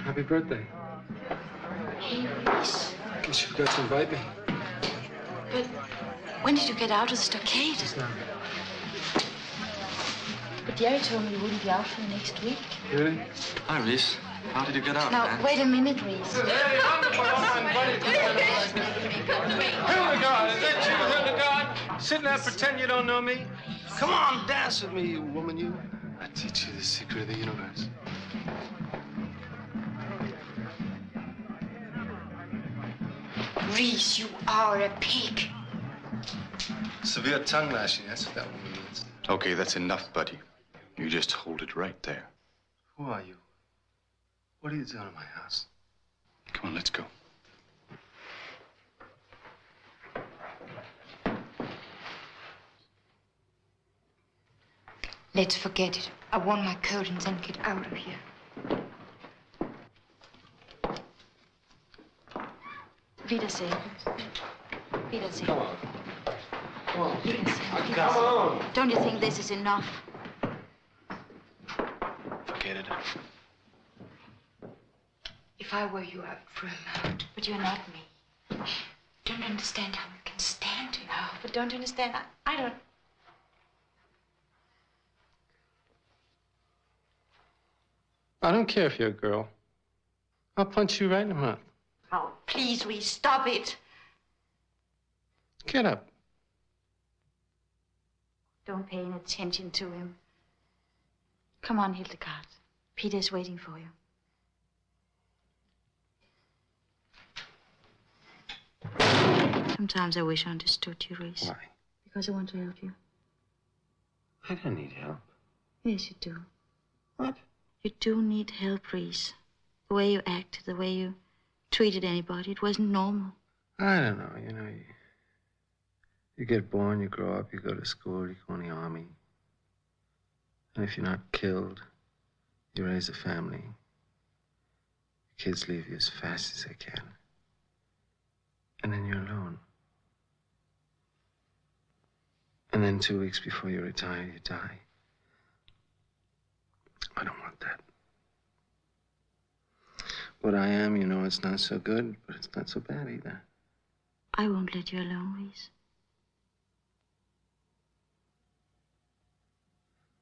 Happy birthday. Yes. Guess you forgot to invite me. But when did you get out of the stockade? Just now. But Jerry told me you wouldn't be out for the next week. Really? Hi, Reese. How did you get out, Now, man? wait a minute, Reese. Hildegard, is that you, Hildegard? Sitting there pretend you don't know me? Come on, dance with me, you woman, you. I teach you the secret of the universe. Reese, you are a pig. Severe tongue lashing, that's what that woman means. Okay, that's enough, buddy. You just hold it right there. Who are you? What are you doing in my house? Come on, let's go. Let's forget it. I want my coat and then get out of here. Wiedersehen. Wiedersehen. Come on. Come on. Wiedersehen. Come on. Don't you think this is enough? Forget it. If I were you, I'd throw him out. But you're not me. Don't understand how you can stand it. No, but don't understand. I don't. I don't care if you're a girl. I'll punch you right in the mouth. Oh, please, Reese, stop it. Get up. Don't pay any attention to him. Come on, Hildegard. Peter's waiting for you. Sometimes I wish I understood you, Reese. Why? Because I want to help you. I don't need help. Yes, you do. What? You do need help, Reese. The way you acted, the way you treated anybody, it wasn't normal. I don't know, you know, you get born, you grow up, you go to school, you go in the army. And if you're not killed, you raise a family. The kids leave you as fast as they can. And then you're alone. And then 2 weeks before you retire, you die. I don't want that. What I am, you know, it's not so good, but it's not so bad either. I won't let you alone, Reese.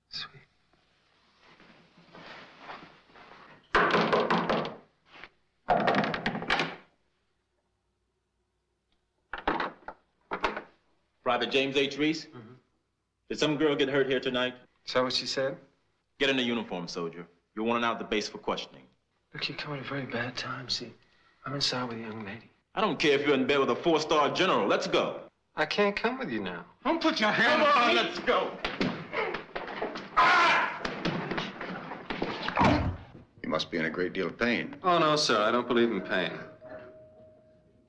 Sweet. Private James H. Reese? Mm-hmm. Did some girl get hurt here tonight? Is that what she said? Get in a uniform, soldier. You're wanted out at the base for questioning. Look, you come at a very bad time, see. I'm inside with a young lady. I don't care if you're in bed with a 4-star general. Let's go. I can't come with you now. Don't put your hand on. Let's go. You must be in a great deal of pain. Oh, no, sir. I don't believe in pain.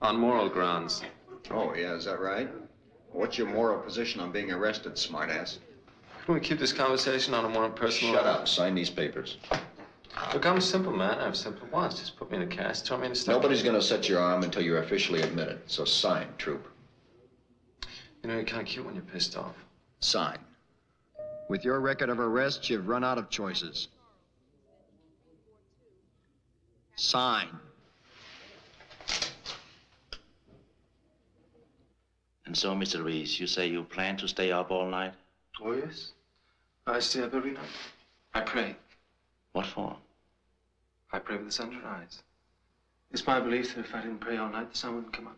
On moral grounds. Oh, yeah, is that right? What's your moral position on being arrested, smartass? Can we keep this conversation on a more personal... Shut up. Sign these papers. Look, I'm a simple man. I have simple wants. Just put me in a cast, throw me in a stuff. Nobody's going to set your arm until you're officially admitted. So sign, troop. You know, you're kind of cute when you're pissed off. Sign. With your record of arrests, you've run out of choices. Sign. And so, Mr. Reese, you say you plan to stay up all night? Oh, yes. I stay up every night. I pray. What for? I pray with the sun to rise. It's my belief that if I didn't pray all night, the sun wouldn't come up.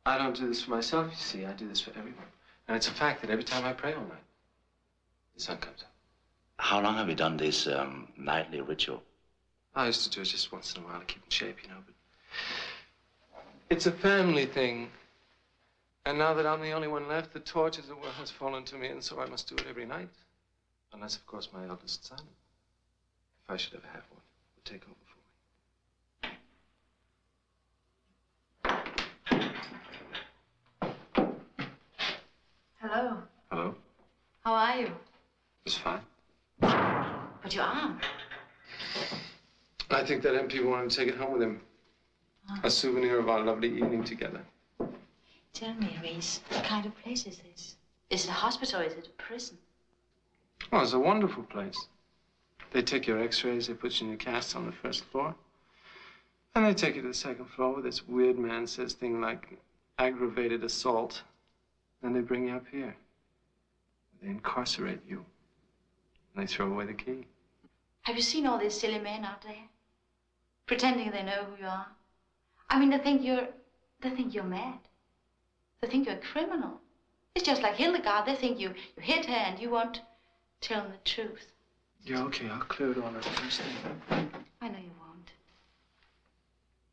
I don't do this for myself, you see. I do this for everyone. And it's a fact that every time I pray all night, the sun comes up. How long have you done this nightly ritual? I used to do it just once in a while to keep in shape, you know, but it's a family thing. And now that I'm the only one left, the torch, as it were, has fallen to me, and so I must do it every night. Unless, of course, my eldest son, if I should ever have one, would take over for me. Hello. Hello? How are you? It's fine. But your arm. I think that MP wanted to take it home with him. A souvenir of our lovely evening together. Tell me, Reese, what kind of place is this? Is it a hospital or is it a prison? Oh, it's a wonderful place. They take your x-rays, they put you in your cast on the first floor. And they take you to the second floor where this weird man says things like aggravated assault. Then they bring you up here. They incarcerate you. And they throw away the key. Have you seen all these silly men out there? Pretending they know who you are. I mean, they think you're mad. They think you're a criminal. It's just like Hildegard. They think you hit her and you won't tell them the truth. Yeah, okay, I'll clear it all up first thing. I know you won't.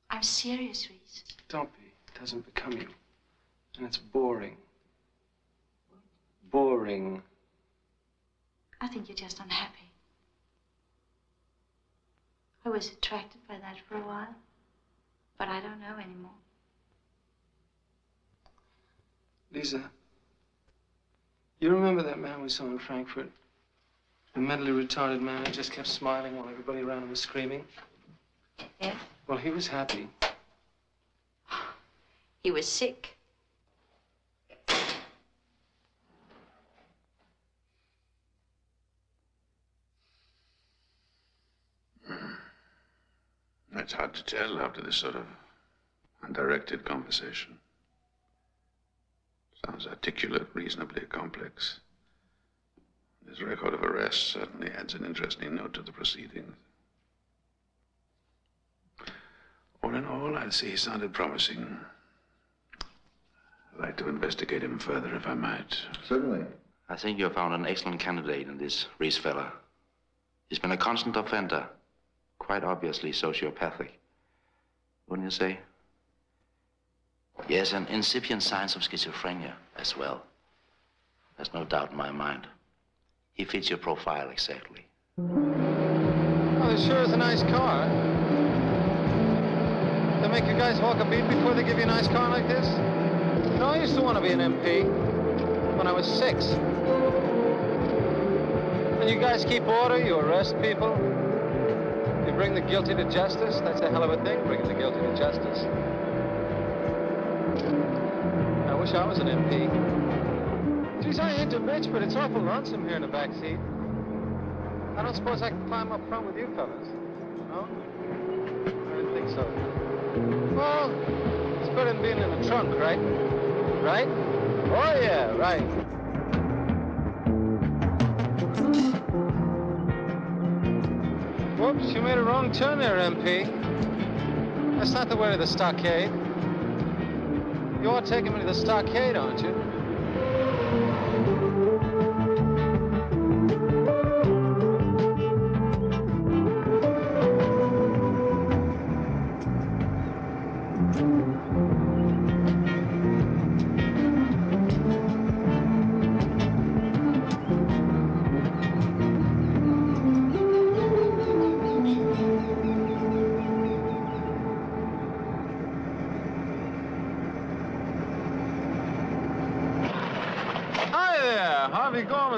I'm serious, Reese. Don't be. It doesn't become you. And it's boring. Boring. I think you're just unhappy. I was attracted by that for a while, but I don't know anymore. Lisa, you remember that man we saw in Frankfurt? The mentally retarded man who just kept smiling while everybody around him was screaming? Yeah? Well, he was happy. He was sick. It's hard to tell after this sort of undirected conversation. Sounds articulate, reasonably complex. His record of arrest certainly adds an interesting note to the proceedings. All in all, I'd say he sounded promising. I'd like to investigate him further, if I might. Certainly. I think you have found an excellent candidate in this Reese fella. He's been a constant offender, quite obviously sociopathic. Wouldn't you say? Yes, and incipient signs of schizophrenia as well. There's no doubt in my mind. He fits your profile exactly. Oh, it sure is a nice car. They make you guys walk a beat before they give you a nice car like this? You know, I used to want to be an MP when I was 6. And you guys keep order, you arrest people. You bring the guilty to justice. That's a hell of a thing, bringing the guilty to justice. I wish I was an MP. Geez, I ain't a bitch, but it's awful lonesome here in the back seat. I don't suppose I can climb up front with you fellas. No? I didn't think so. Well, it's better than being in the trunk, right? Right? Oh, yeah, right. Whoops, you made a wrong turn there, MP. That's not the way to the stockade. You're taking me to the stockade, aren't you?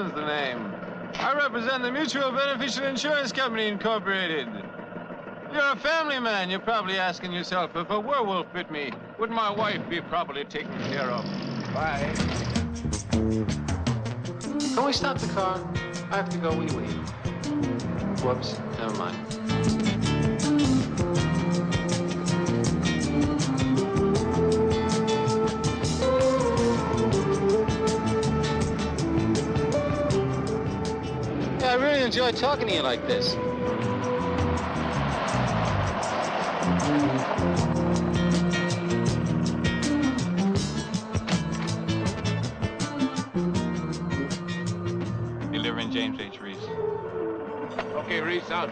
The name. I represent the Mutual Beneficial Insurance Company, Incorporated. You're a family man. You're probably asking yourself, if a werewolf bit me, would my wife be properly taken care of? Bye. Can we stop the car? I have to go wee-wee. Whoops, never mind. Yeah, I really enjoy talking to you like this. Delivering James H. Reese. Okay, Reese, out.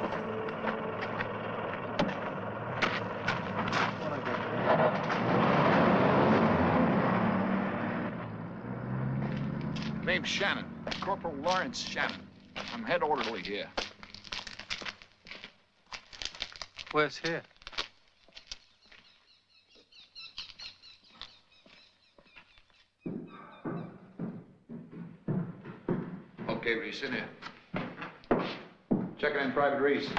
Name's Shannon. Corporal Lawrence Shannon. I'm head orderly here. Where's here? Okay, Reese, in here. Checking in Private Reese.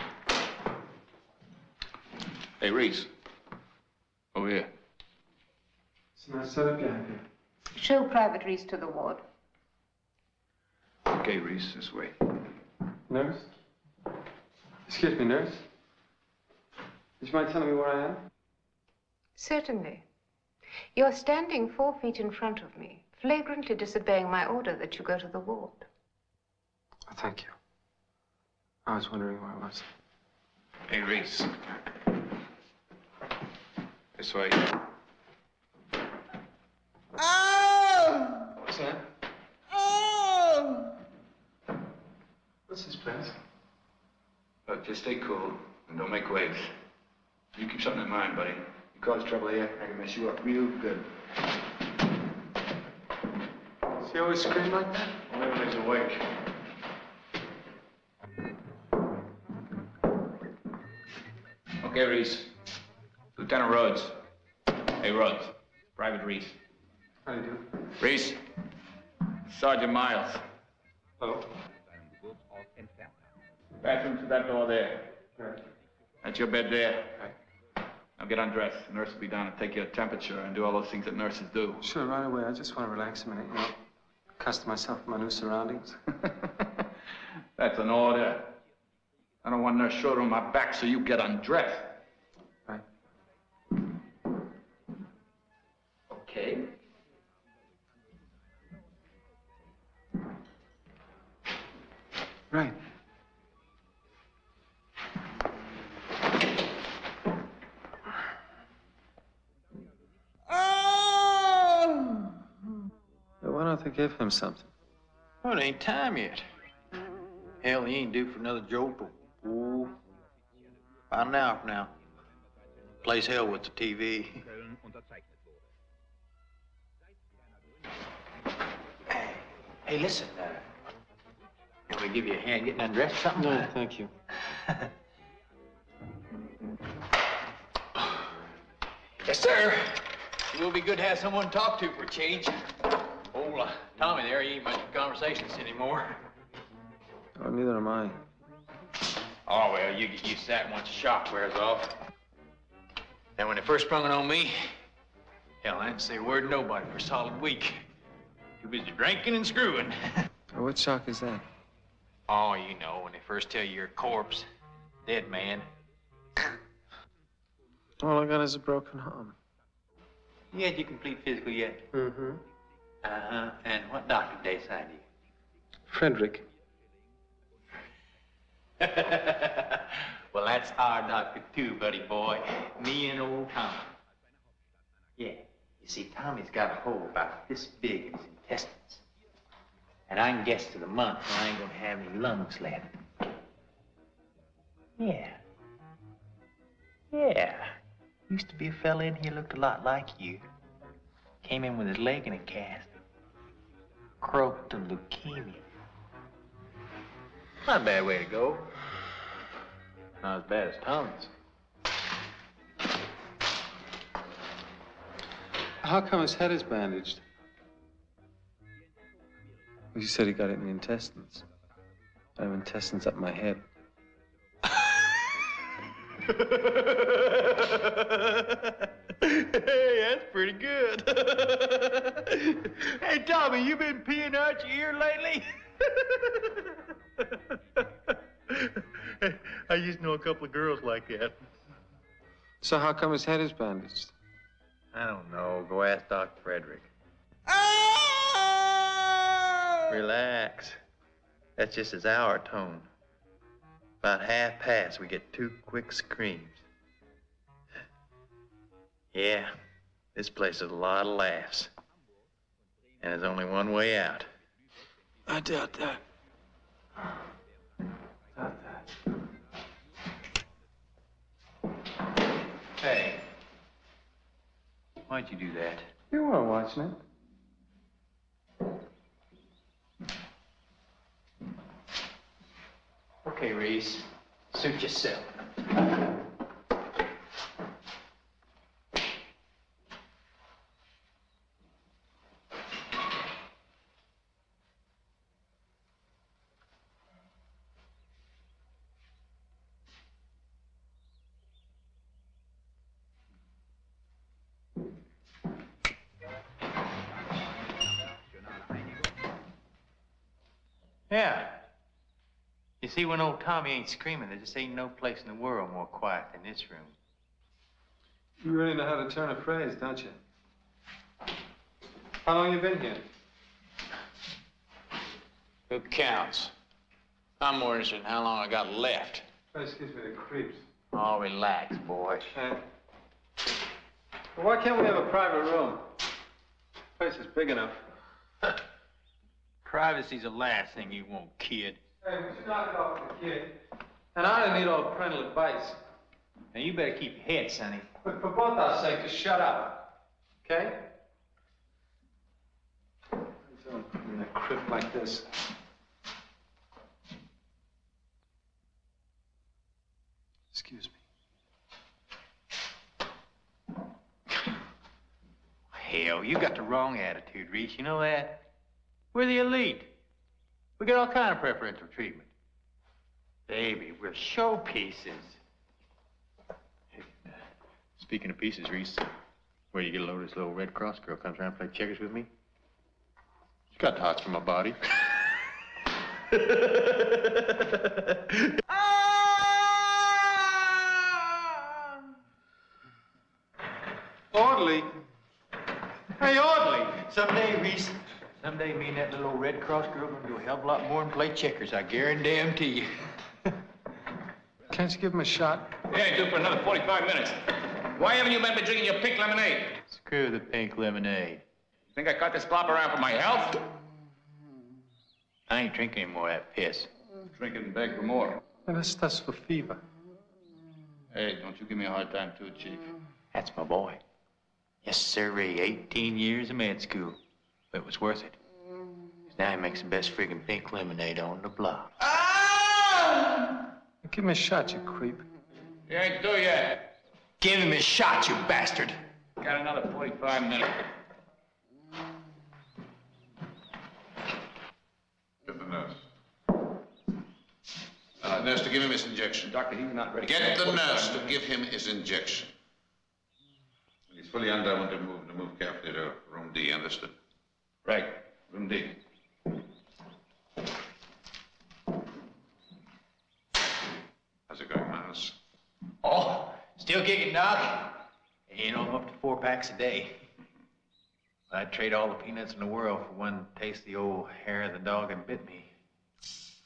Hey, Reese. Over here. It's a nice setup you have here. Show Private Reese to the ward. Okay, Reese, this way. Nurse? Excuse me, nurse. Would you mind telling me where I am? Certainly. You're standing 4 feet in front of me, flagrantly disobeying my order that you go to the ward. Oh, thank you. I was wondering where I was. Hey, Reese. This way. Oh! What's that? Oh! What's this place? Look, just stay cool and don't make waves. You keep something in mind, buddy. You cause trouble here, I can mess you up real good. Does he always scream like that? Only when he's awake. Okay, Reese. Lieutenant Rhodes. Hey, Rhodes. Private Reese. How do you do? Reese. Sergeant Miles. Oh. Bathroom to that door there. Right. That's your bed there. Right. Now get undressed. The nurse will be down and take your temperature and do all those things that nurses do. Sure, right away. I just want to relax a minute, you know. Accustom myself to my new surroundings. That's an order. I don't want nurse shoulder on my back, so you get undressed. Right. Okay. Right. Why don't they give him something? Well, it ain't time yet. Hell, he ain't due for another jolt. Ooh. About an hour from now. Plays hell with the TV. Hey, listen, can we give you a hand getting undressed or something? No, thank you. Yes, sir. It will be good to have someone to talk to for a change. Old Tommy there, he ain't much of a conversationalist anymore. Oh, neither am I. Oh, well, you get used to that once the shock wears off. Then when they first sprung it on me, hell, I didn't say a word to nobody for a solid week. Too busy drinking and screwing. Oh, what shock is that? Oh, you know, when they first tell you you're a corpse, dead man. All I got is a broken arm. You had your complete physical yet? Mm-hmm. Uh-huh. And what doctor did they sign you? Frederick. Well, that's our doctor, too, buddy boy. Me and old Tommy. Yeah. You see, Tommy's got a hole about this big in his intestines. And I can guess to the month when I ain't gonna have any lungs left. Yeah. Yeah. Used to be a fella in here looked a lot like you. Came in with his leg in a cast. Croaked of leukemia. Not a bad way to go. Not as bad as Tommy's. How come his head is bandaged? Well, you said he got it in the intestines. I have intestines up my head. Hey, that's pretty good. Hey, Tommy, you been peeing out your ear lately? I used to know a couple of girls like that. So how come his head is bandaged? I don't know. Go ask Doc Frederick. Relax. That's just his hour tone. About half past, we get 2 quick screams. Yeah, this place is a lot of laughs. And there's only one way out. I doubt that. Hey. Why'd you do that? You weren't watching it. Okay, Reese. Suit yourself. Yeah. You see, when old Tommy ain't screaming, there just ain't no place in the world more quiet than this room. You really know how to turn a phrase, don't you? How long you been here? Who counts? I'm more interested in how long I got left. Oh, excuse me, the creeps. Oh, relax, boy. Well, why can't we have a private room? The place is big enough. Privacy's the last thing you want, kid. Hey, we should knock it off with the kid. And I don't need all parental advice. Now, you better keep your head, sonny. But for both our sakes, just shut up. Okay? In a crypt like this. Excuse me. Hell, you got the wrong attitude, Reese. You know that? We're the elite. We get all kind of preferential treatment. Baby, we're showpieces. Hey, speaking of pieces, Reese, where you get a load of this little Red Cross girl comes around and play checkers with me? She's got hots for my body. Orderly. Hey, orderly. Someday, Reese, someday me and that little old Red Cross girl gonna do a hell of a lot more than play checkers, I guarantee you. Can't you give him a shot? Yeah, do for another 45 minutes. Why haven't you been drinking your pink lemonade? Screw the pink lemonade. Think I caught this flop around for my health? I ain't drinking any more of that piss. Drink it and beg for more. Hey, that's for fever. Hey, don't you give me a hard time, too, Chief. That's my boy. Yes, sirree. 18 years of med school. But it was worth it. 'Cause now he makes the best friggin' pink lemonade on the block. Give him a shot, you creep. You ain't through yet. Give him a shot, you bastard. Got another 45 minutes. Get the nurse. Nurse, to give him his injection. Doctor, he's not ready. Get the nurse to give him his injection. He's fully under. I want to move carefully to room D, understood? Right, room D. How's it going, Miles? Oh, still kicking, Doc. You know, I'm up to 4 packs a day. I'd trade all the peanuts in the world for one taste of the old hair of the dog that bit me.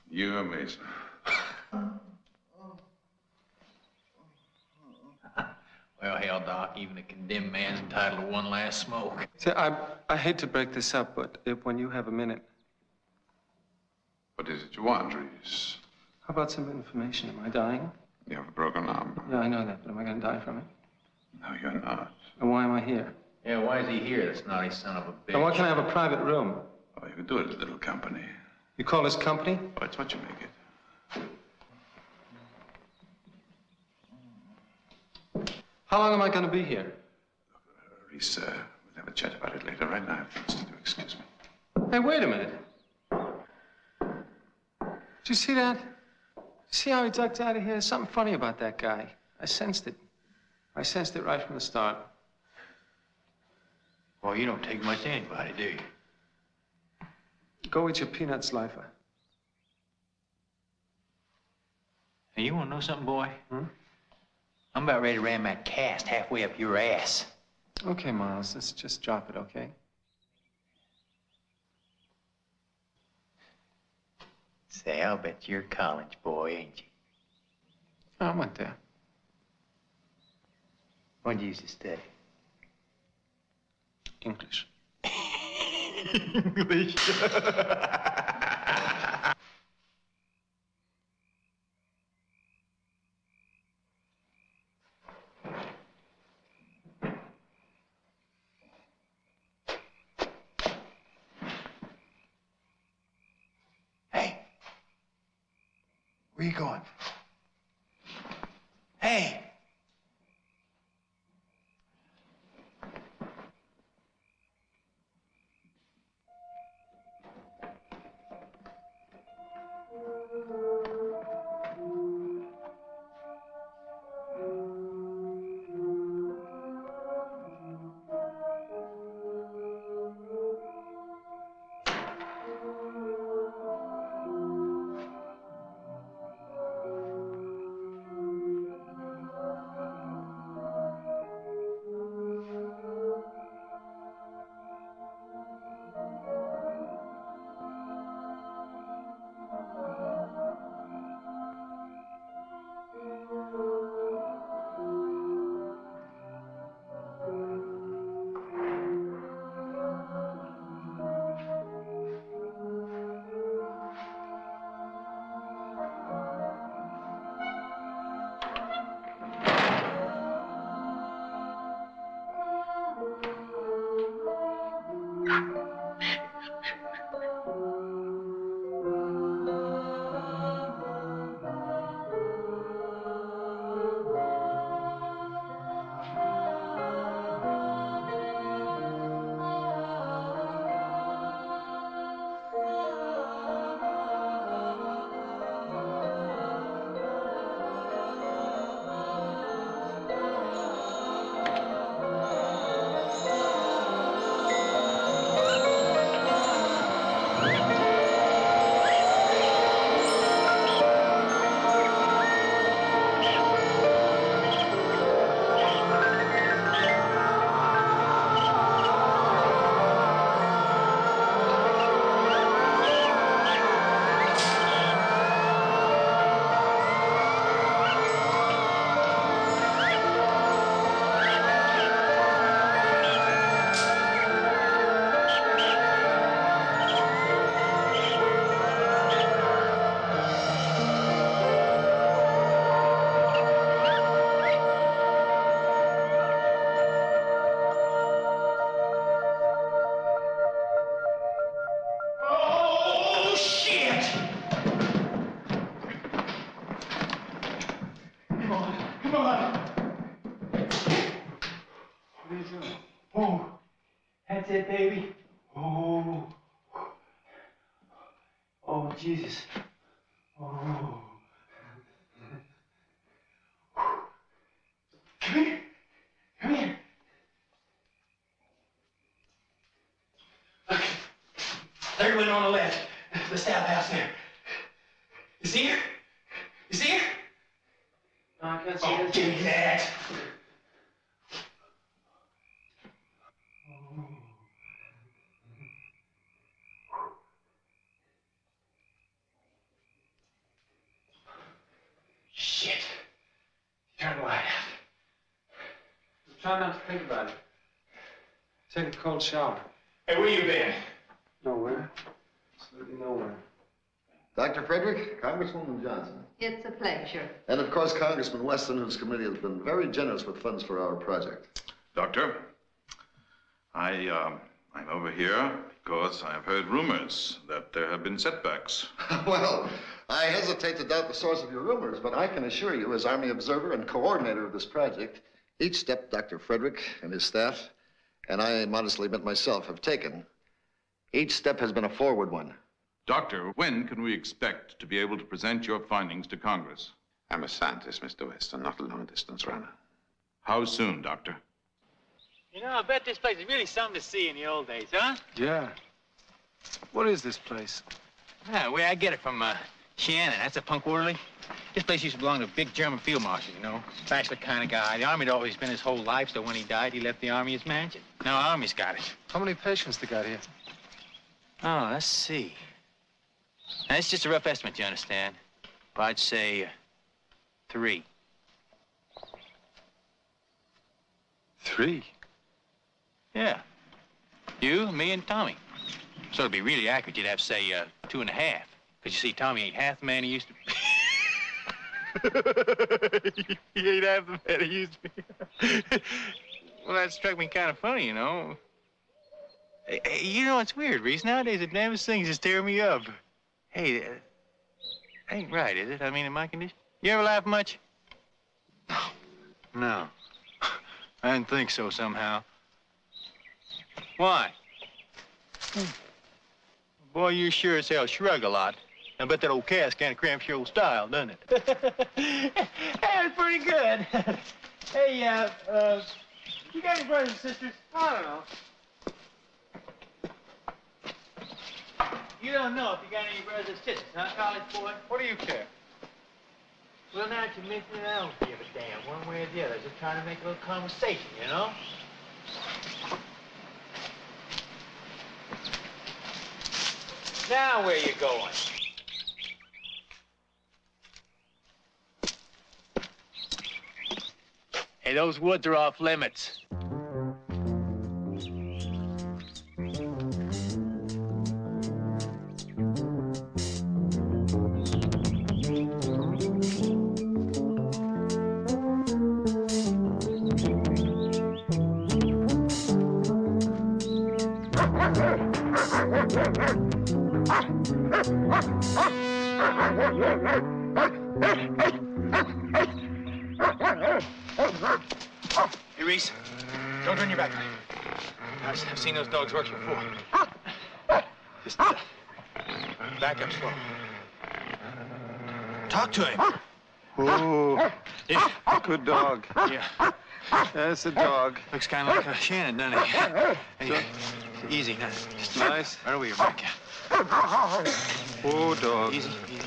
You amaze me. Well, hell, Doc, even a condemned man's entitled to one last smoke. See, I hate to break this up, but when you have a minute, What is it you want, Reese? how about some information? Am I dying? You have a broken arm. Yeah, I know that, but am I going to die from it? No, you're not. And why am I here? Yeah, why is he here, this naughty son of a bitch? And why can't I have a private room? Oh, you can do it at a little company. You call this company? Oh, it's what you make it. How long am I going to be here? Reese, we'll have a chat about it later. Right now, I have things to do. Excuse me. Hey, wait a minute. Did you see that? See how he ducked out of here? There's something funny about that guy. I sensed it. I sensed it right from the start. Well, you don't take much to anybody, do you? Go eat your peanuts, Lifer. Hey, you want to know something, boy? Hmm? I'm about ready to ram that cast halfway up your ass. Okay, Miles, let's just drop it, okay? Say, I'll bet you're a college boy, ain't you? I went there. What'd you used to study? English. English. Hey. Where you going? Hey. Oh, that's it, baby. Oh. Oh, Jesus. Oh. Come here. Come here. Look. Third one on the left. The stout house there. You see her? You see her? No, I can't see Oh, it. give me that. Shit. Turn the light out. Try not to think about it. Take a cold shower. Hey, where you been? Nowhere. Absolutely nowhere. Dr. Frederick, Congresswoman Johnson. It's a pleasure. And of course, Congressman Weston, whose committee has been very generous with funds for our project. Doctor, I'm over here because I have heard rumors that there have been setbacks. Well, I hesitate to doubt the source of your rumors, but I can assure you, as Army observer and coordinator of this project, each step Dr. Frederick and his staff, and I modestly admit myself, have taken, each step has been a forward one. Doctor, when can we expect to be able to present your findings to Congress? I'm a scientist, Mr. Weston, not a long-distance runner. How soon, Doctor? You know, I bet this place is really something to see in the old days, huh? Yeah. What is this place? Yeah, the way I get it from Shannon. That's a punk orderly. This place used to belong to a big German field marshal, you know? Bachelor kind of guy. The Army had always been his whole life, so when he died, he left the Army his mansion. Now Army's got it. How many patients they got here? Oh, let's see. Now, it's just a rough estimate, you understand? But I'd say 3. 3? Yeah. You, me, and Tommy. So to be really accurate, you'd have to say 2.5. Because you see, Tommy ain't half the man he used to be. He ain't half the man he used to be. Well, that struck me kind of funny, you know. Hey, you know, it's weird, Reese. Nowadays, the damnest things just tear me up. Hey, that ain't right, is it? I mean, in my condition. You ever laugh much? No. I didn't think so somehow. Why? Boy, you sure as hell shrug a lot. I bet that old cast kind of cramps your old style, doesn't it? Hey, that's pretty good. Hey, you got any brothers and sisters? I don't know. You don't know if you got any brothers and sisters, huh, college boy? What do you care? Well, now that you mention it, I don't give a damn one way or the other. Just trying to make a little conversation, you know? Now where you going? Hey, those woods are off limits. Hey, Reese, don't turn your back on him. I've seen those dogs working before. Just back up slow. Talk to him. Oh, Yeah. good dog. Yeah. That's a dog. Looks kind of like Shannon, doesn't he? Hey, easy, now. Just Nice. right over your back. Oh, dog. Easy, easy.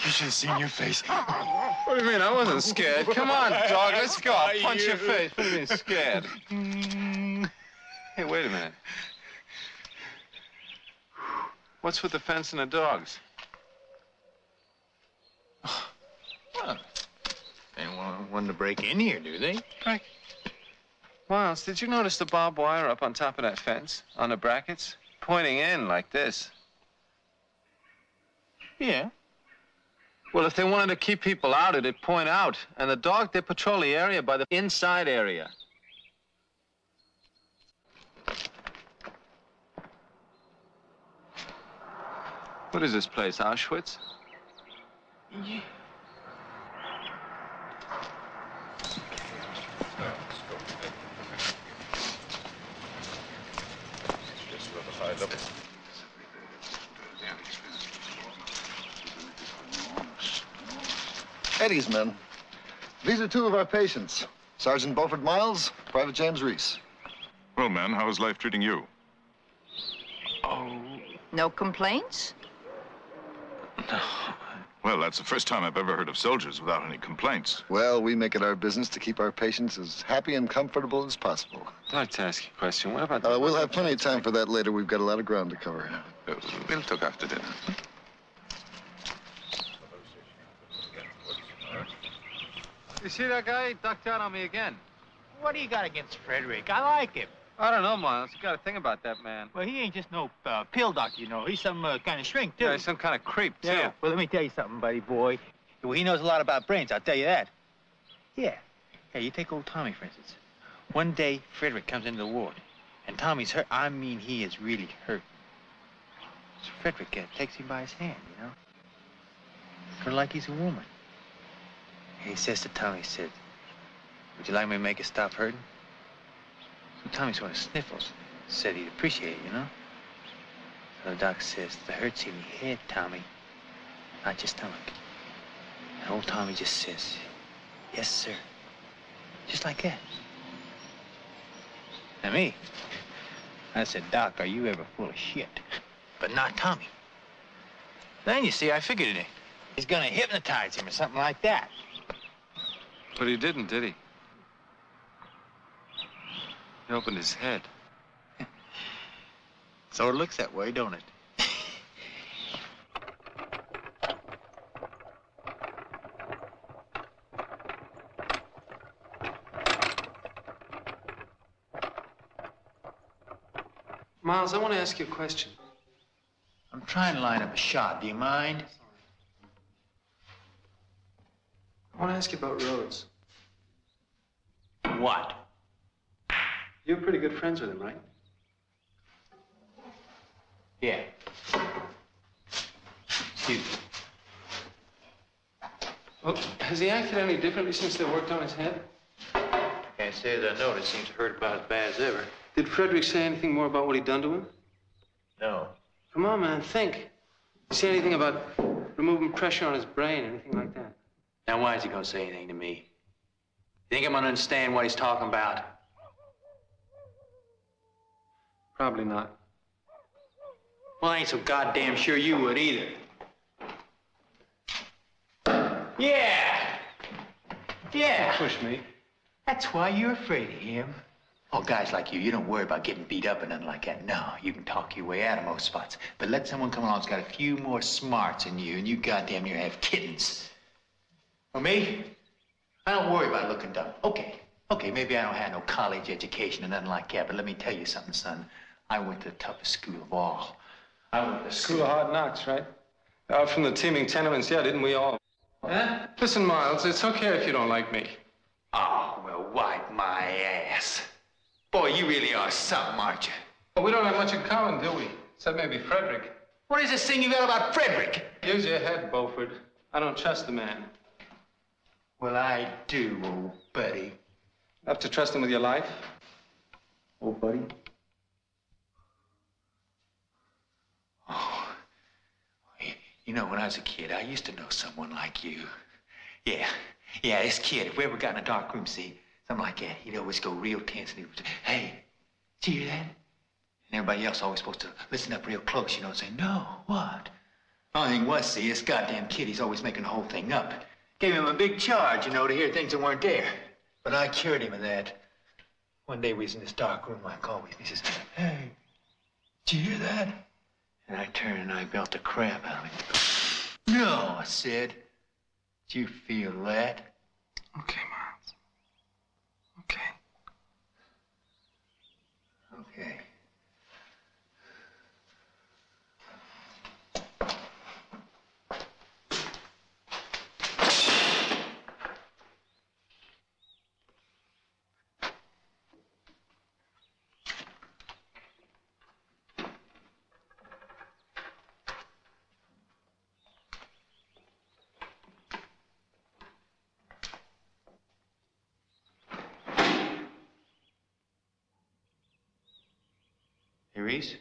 You should have seen your face. What do you mean? I wasn't scared. Come on, dog. Let's go. I'll punch your face. What do you mean, scared? Hey, wait a minute. What's with the fence and the dogs? Well, they don't want to break in here, do they? Right. Miles, did you notice the barbed wire up on top of that fence? On the brackets? Pointing in like this. Yeah. Well, if they wanted to keep people out, it'd point out. And the dog, they patrol the area by the inside area. What is this place, Auschwitz? Yeah. Eddie's men. These are 2 of our patients. Sergeant Beaufort Miles, Private James Reese. Well, man, how is life treating you? No complaints? Well, that's the first time I've ever heard of soldiers without any complaints. Well, we make it our business to keep our patients as happy and comfortable as possible. I'd like to ask you a question. What about... We'll have plenty of time for that later. We've got a lot of ground to cover. We'll talk after dinner. You see that guy? He ducked out on me again. What do you got against Frederick? I like him. I don't know, Miles. You got to think about that man. Well, he ain't just no pill doctor, you know. He's some kind of shrink, too. Yeah, he's some kind of creep, too. Yeah. Well, let me tell you something, buddy boy. Well, he knows a lot about brains, I'll tell you that. Yeah. Yeah, you take old Tommy, for instance. One day, Frederick comes into the ward, and Tommy's hurt. I mean, he is really hurt. So Frederick takes him by his hand, you know? Sort of like he's a woman. He says to Tommy, he said, would you like me to make it stop hurting? So Tommy sort of sniffles, said he'd appreciate it, you know? So the doc says, the hurt's in your head, Tommy, not your stomach. And old Tommy just says, yes, sir. Just like that. Now me, I said, Doc, are you ever full of shit? But not Tommy. Then, you see, I figured it. He's gonna hypnotize him or something like that. But he didn't, did he? He opened his head. Sort of looks that way, don't it? Miles, I want to ask you a question. I'm trying to line up a shot. Do you mind? I want to ask you about Rhodes. What? You're pretty good friends with him, right? Yeah. Excuse me. Well, has he acted any differently since they worked on his head? Can't say that I know. It seems to hurt about as bad as ever. Did Frederick say anything more about what he'd done to him? No. Come on, man, think. Did he say anything about removing pressure on his brain, anything like that? Now, why is he gonna say anything to me? You think I'm gonna understand what he's talking about? Probably not. Well, I ain't so goddamn sure you would either. Yeah! Yeah! Push me. That's why you're afraid of him. Oh, guys like you don't worry about getting beat up or nothing like that. No, you can talk your way out of most spots. But let someone come along who's got a few more smarts than you, and you goddamn near have kittens. For me, I don't worry about looking dumb. Okay, maybe I don't have no college education or nothing like that, but let me tell you something, son. I went to the toughest school of all. I went to School of Hard Knocks, right? Out from the teeming tenements, yeah, didn't we all? Huh? Listen, Miles, it's okay if you don't like me. Oh, well, wipe my ass. Boy, you really are something, aren't you? Well, we don't have much in common, do we? Except maybe Frederick. What is this thing you got about Frederick? Use your head, Beaufort. I don't trust the man. Well, I do, old buddy. Have to trust him with your life? Old buddy? Oh, you know, when I was a kid, I used to know someone like you. Yeah, this kid, if we ever got in a dark room, see, something like that, he'd always go real tense and he would say, hey, did you hear that? And everybody else always supposed to listen up real close, you know, and say, no, what? Only thing was, see, this goddamn kid, he's always making the whole thing up. Gave him a big charge, you know, to hear things that weren't there. But I cured him of that. One day we was in this dark room like always, and he says, hey, did you hear that? And I turned and I belt the crap out of him. No, I said. Did you feel that? Okay, Miles. Okay. Okay. Hey, Reese?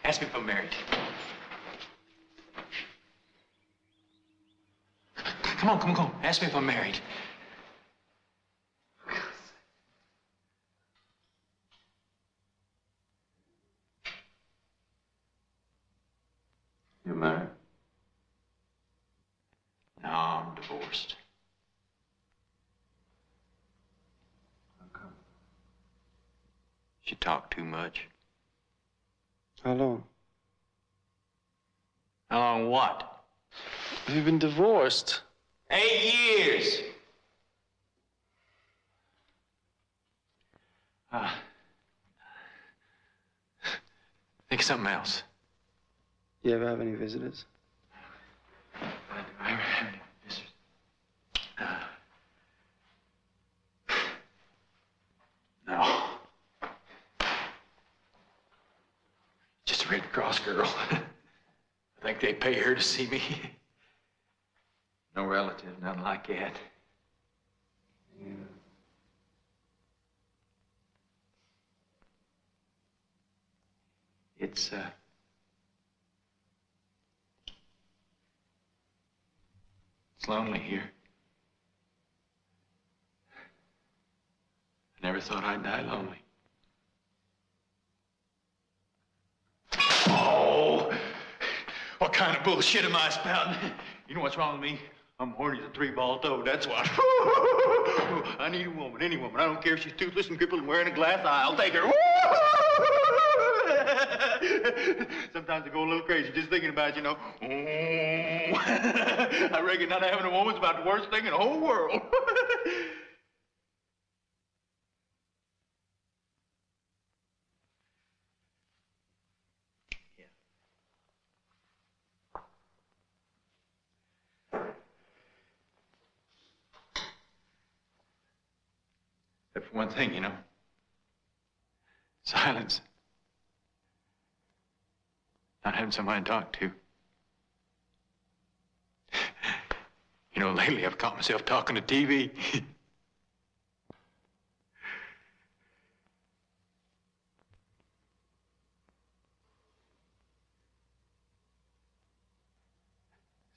Ask me if I'm married. Come on. Ask me if I'm married. You're married? No, I'm divorced. How come? She talked too much. How long? How long what? Have you been divorced? 8 years. Think of something else. You ever have any visitors? Do I ever have any visitors? No. Just a Red Cross girl. I think they pay her to see me. No relative, nothing like that. Yeah. It's lonely here. I never thought I'd die lonely. Oh! What kind of bullshit am I spouting? You know what's wrong with me? I'm horny as a three-ball toad, that's what. I need a woman, any woman. I don't care if she's toothless and crippled and wearing a glass eye. I'll take her. Sometimes I go a little crazy just thinking about it, you know. I reckon not having a woman's about the worst thing in the whole world. But for one thing, you know, silence. Not having somebody to talk to. You know, lately I've caught myself talking to TV.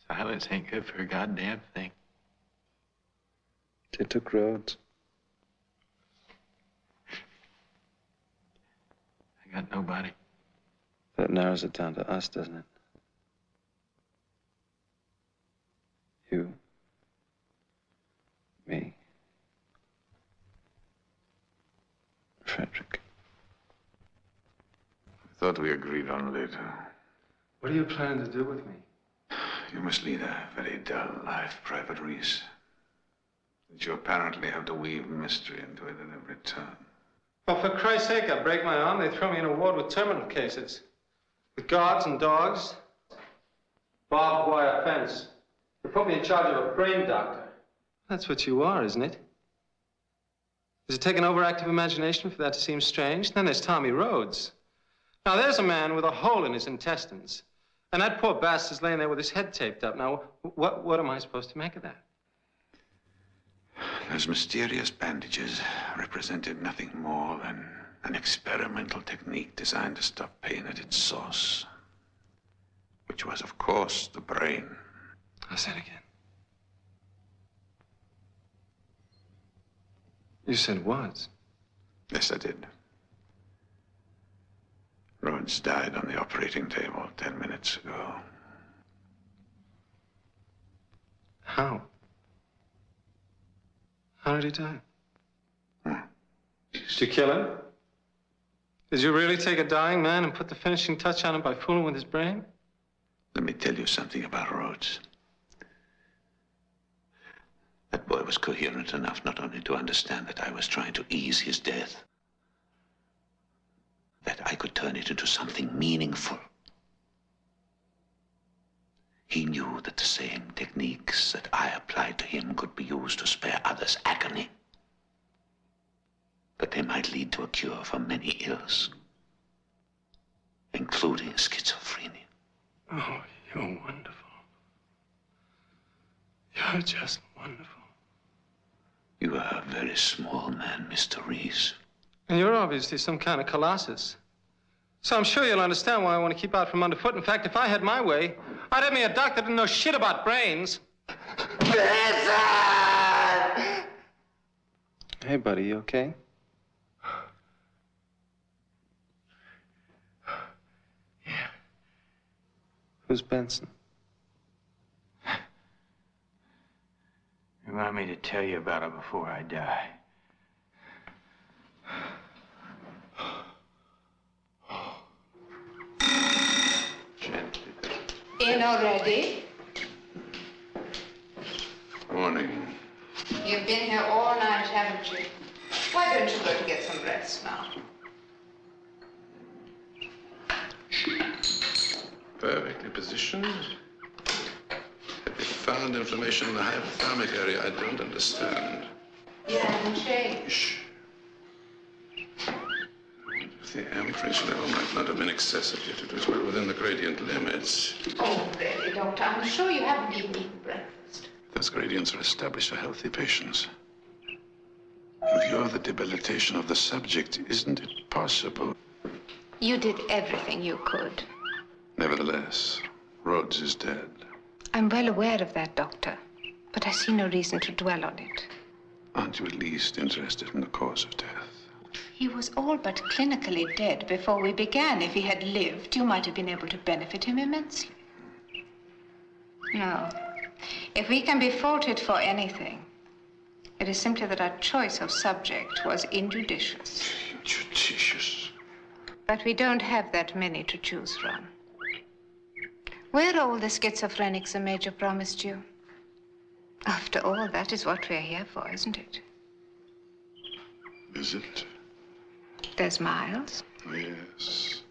Silence ain't good for a goddamn thing. They took Rhodes. I got nobody. That narrows it down to us, doesn't it? You. Me. Frederick. I thought we agreed on later. What are you planning to do with me? You must lead a very dull life, Private Reese. That you apparently have to weave mystery into it at every turn. Well, for Christ's sake, I break my arm, they throw me in a ward with terminal cases. With guards and dogs. Barbed wire fence. They put me in charge of a brain doctor. That's what you are, isn't it? Does it take an overactive imagination for that to seem strange? Then there's Tommy Rhodes. Now, there's a man with a hole in his intestines. And that poor bastard's laying there with his head taped up. Now, what am I supposed to make of that? Those mysterious bandages represented nothing more than an experimental technique designed to stop pain at its source, which was, of course, the brain. I'll say it again. You said was. Yes, I did. Rhodes died on the operating table 10 minutes ago. How? How did he die? Did you kill him? Did you really take a dying man and put the finishing touch on him by fooling with his brain? Let me tell you something about Rhodes. That boy was coherent enough not only to understand that I was trying to ease his death, that I could turn it into something meaningful. He knew that the same techniques that I applied to him could be used to spare others agony. That they might lead to a cure for many ills, including schizophrenia. Oh, you're wonderful. You're just wonderful. You are a very small man, Mr. Reese. And you're obviously some kind of colossus. So I'm sure you'll understand why I want to keep out from underfoot. In fact, if I had my way, I'd have me a doctor that didn't know shit about brains. Hey, buddy, you okay? Yeah. Who's Benson? Remind me to tell you about it before I die. In already? Morning. You've been here all night, haven't you? Why don't you go to get some rest now? Perfectly positioned. Have you found inflammation in the hypothalamic area? I don't understand. You haven't changed. Shh. The amperage level might not have been excessive, yet it was well within the gradient limits. Oh, really, Doctor? I'm sure you haven't even eaten breakfast. Those gradients are established for healthy patients. In view of the debilitation of the subject, isn't it possible? You did everything you could. Nevertheless, Rhodes is dead. I'm well aware of that, Doctor, but I see no reason to dwell on it. Aren't you at least interested in the cause of death? He was all but clinically dead before we began. If he had lived, you might have been able to benefit him immensely. No. If we can be faulted for anything, it is simply that our choice of subject was injudicious. Injudicious? But we don't have that many to choose from. Where are all the schizophrenics the Major promised you? After all, that is what we're here for, isn't it? Is it? There's Miles. Yes.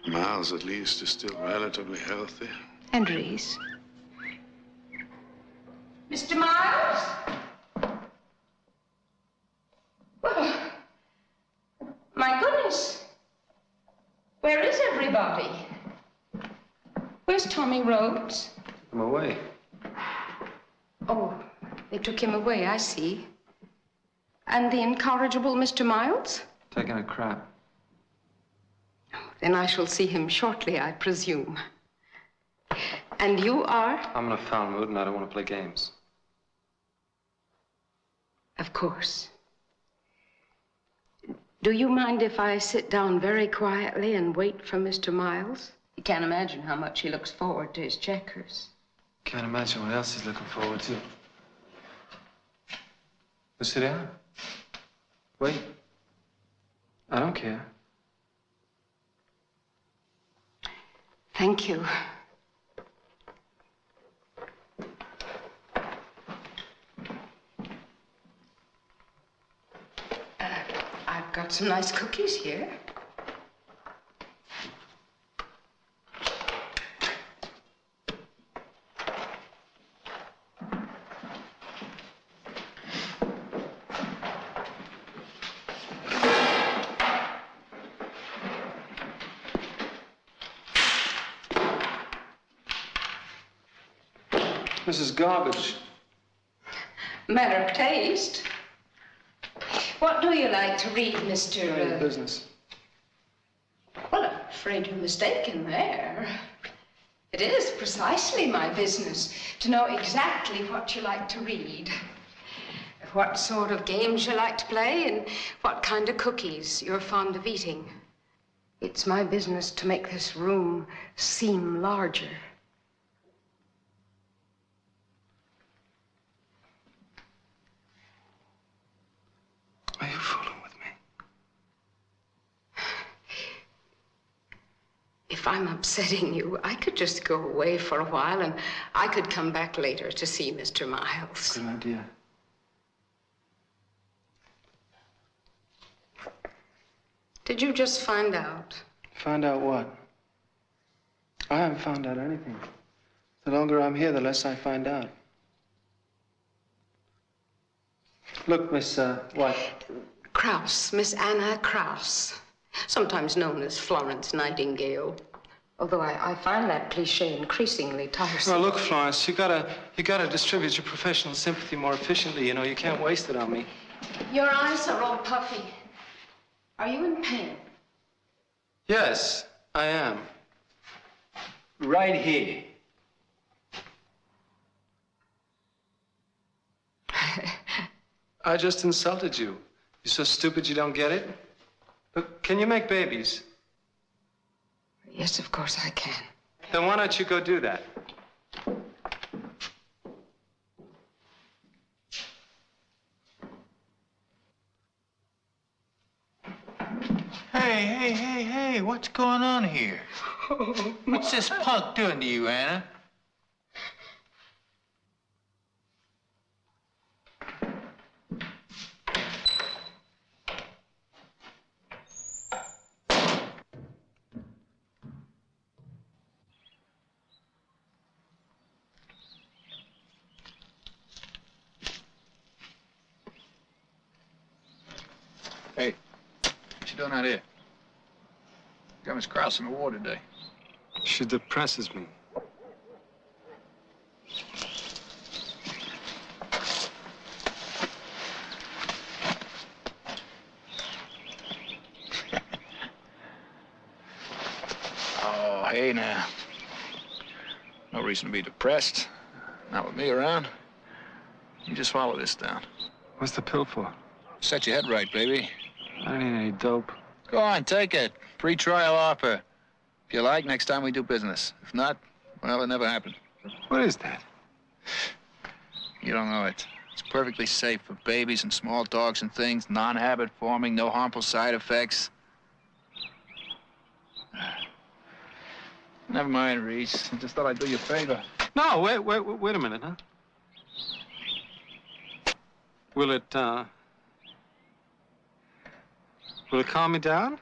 Miles, at least, is still relatively healthy. And Reese. Mr. Miles? Well, my goodness. Where is everybody? Where's Tommy Rhodes? I'm away. Oh, they took him away, I see. And the incorrigible Mr. Miles? Taking a crap. Then I shall see him shortly, I presume. And you are? I'm in a foul mood and I don't want to play games. Of course. Do you mind if I sit down very quietly and wait for Mr. Miles? You can't imagine how much he looks forward to his checkers. Can't imagine what else he's looking forward to. Well, sit down. Wait. I don't care. Thank you. I've got some nice cookies here. This is garbage. Matter of taste. What do you like to read, Mr. None of your business. Well, I'm afraid you're mistaken there. It is precisely my business to know exactly what you like to read. What sort of games you like to play and what kind of cookies you're fond of eating. It's my business to make this room seem larger. Are you fooling with me? If I'm upsetting you, I could just go away for a while and I could come back later to see Mr. Miles. Good idea. Did you just find out? Find out what? I haven't found out anything. The longer I'm here, the less I find out. Look, Miss, what? Krauss, Miss Anna Krauss, sometimes known as Florence Nightingale. Although I find that cliche increasingly tiresome. Well, look, Florence, you gotta distribute your professional sympathy more efficiently. You know, you can't waste it on me. Your eyes are all puffy. Are you in pain? Yes, I am. Right here. I just insulted you. You're so stupid you don't get it? Look, can you make babies? Yes, of course I can. Then why don't you go do that? Hey, what's going on here? What's this punk doing to you, Anna? Hey, what you doing out here? Got Miss Krause in the war today. She depresses me. hey now. No reason to be depressed. Not with me around. You just swallow this down. What's the pill for? Set your head right, baby. I don't need any dope. Go on, take it. Free trial offer. If you like, next time we do business. If not, well, it never happened. What is that? You don't know it. It's perfectly safe for babies and small dogs and things. Non-habit forming, no harmful side effects. Never mind, Reese. I just thought I'd do you a favor. No, wait a minute, huh? Will it calm me down?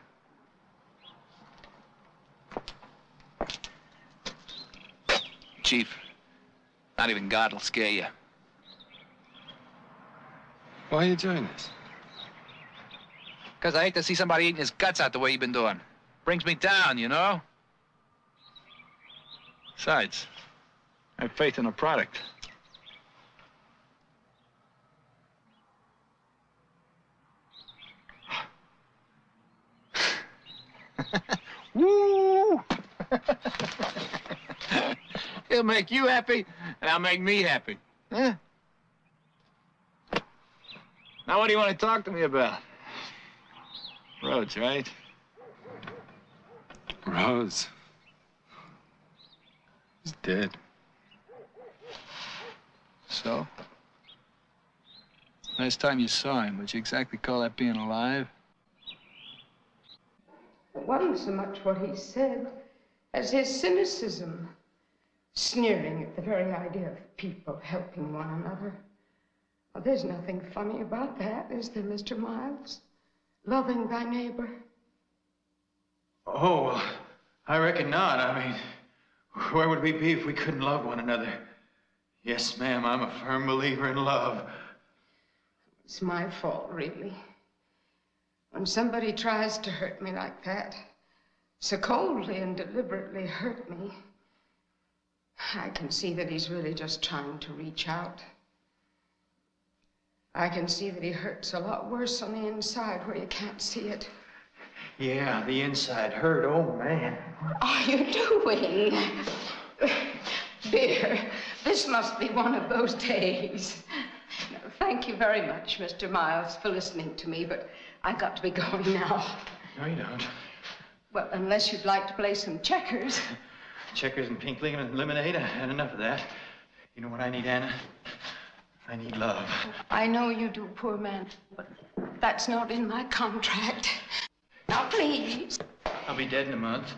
Chief, not even God will scare you. Why are you doing this? Because I hate to see somebody eating his guts out the way you've been doing. Brings me down, you know? Besides, I have faith in the product. Woo! He'll make you happy, and I'll make me happy. Huh? Now, what do you want to talk to me about? Roads, right? Rose. He's dead. So? Last time you saw him, would you exactly call that being alive? It wasn't so much what he said as his cynicism, sneering at the very idea of people helping one another. Well, there's nothing funny about that, is there, Mr. Miles? Loving thy neighbor. Oh, well, I reckon not. I mean, where would we be if we couldn't love one another? Yes, ma'am, I'm a firm believer in love. It's my fault, really. When somebody tries to hurt me like that, so coldly and deliberately hurt me, I can see that he's really just trying to reach out. I can see that he hurts a lot worse on the inside where you can't see it. Yeah, the inside hurt. Oh, man. What are you doing? Dear, this must be one of those days. No, thank you very much, Mr. Miles, for listening to me, but I've got to be going now. No, you don't. Well, unless you'd like to play some checkers. Checkers and pink lemonade, I had enough of that. You know what I need, Anna? I need love. I know you do, poor man, but that's not in my contract. Now, please. I'll be dead in a month.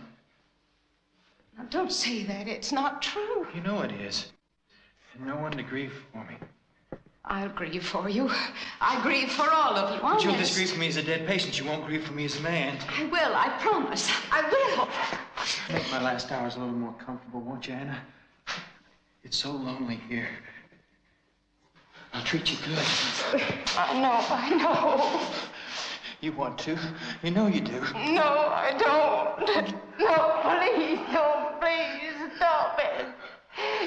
Now, don't say that. It's not true. You know it is. And no one to grieve for me. I'll grieve for you. I grieve for all of you. But you'll just grieve for me as a dead patient. You won't grieve for me as a man. I will. I promise. I will. Make my last hours a little more comfortable, won't you, Anna? It's so lonely here. I'll treat you good. I know. You want to. You know you do. No, I don't. No, please don't. Please stop it.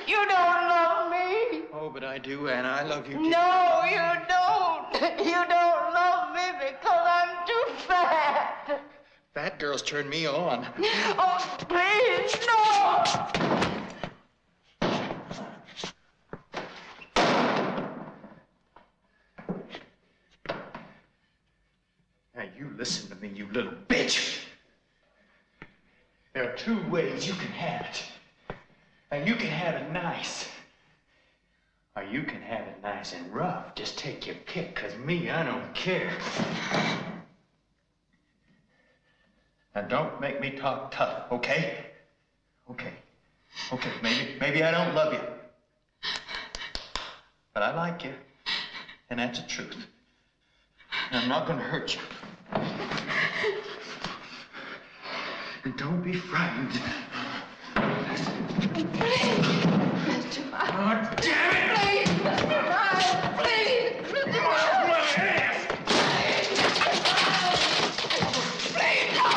You don't love me. Oh, but I do, Anna. I love you. No, you don't. You don't love me because I'm too fat. Fat girls turn me on. Oh, please, no. Now, you listen to me, you little bitch. There are two ways you can have it. And you can have it nice. Or you can have it nice and rough. Just take your pick, 'cause me, I don't care. Now, don't make me talk tough, okay? Okay. Okay, maybe I don't love you. But I like you. And that's the truth. And I'm not gonna hurt you. And don't be frightened. Mr. Miles. Oh, damn it! Please, Mr. Miles, please, Mr. Miles. Please, no!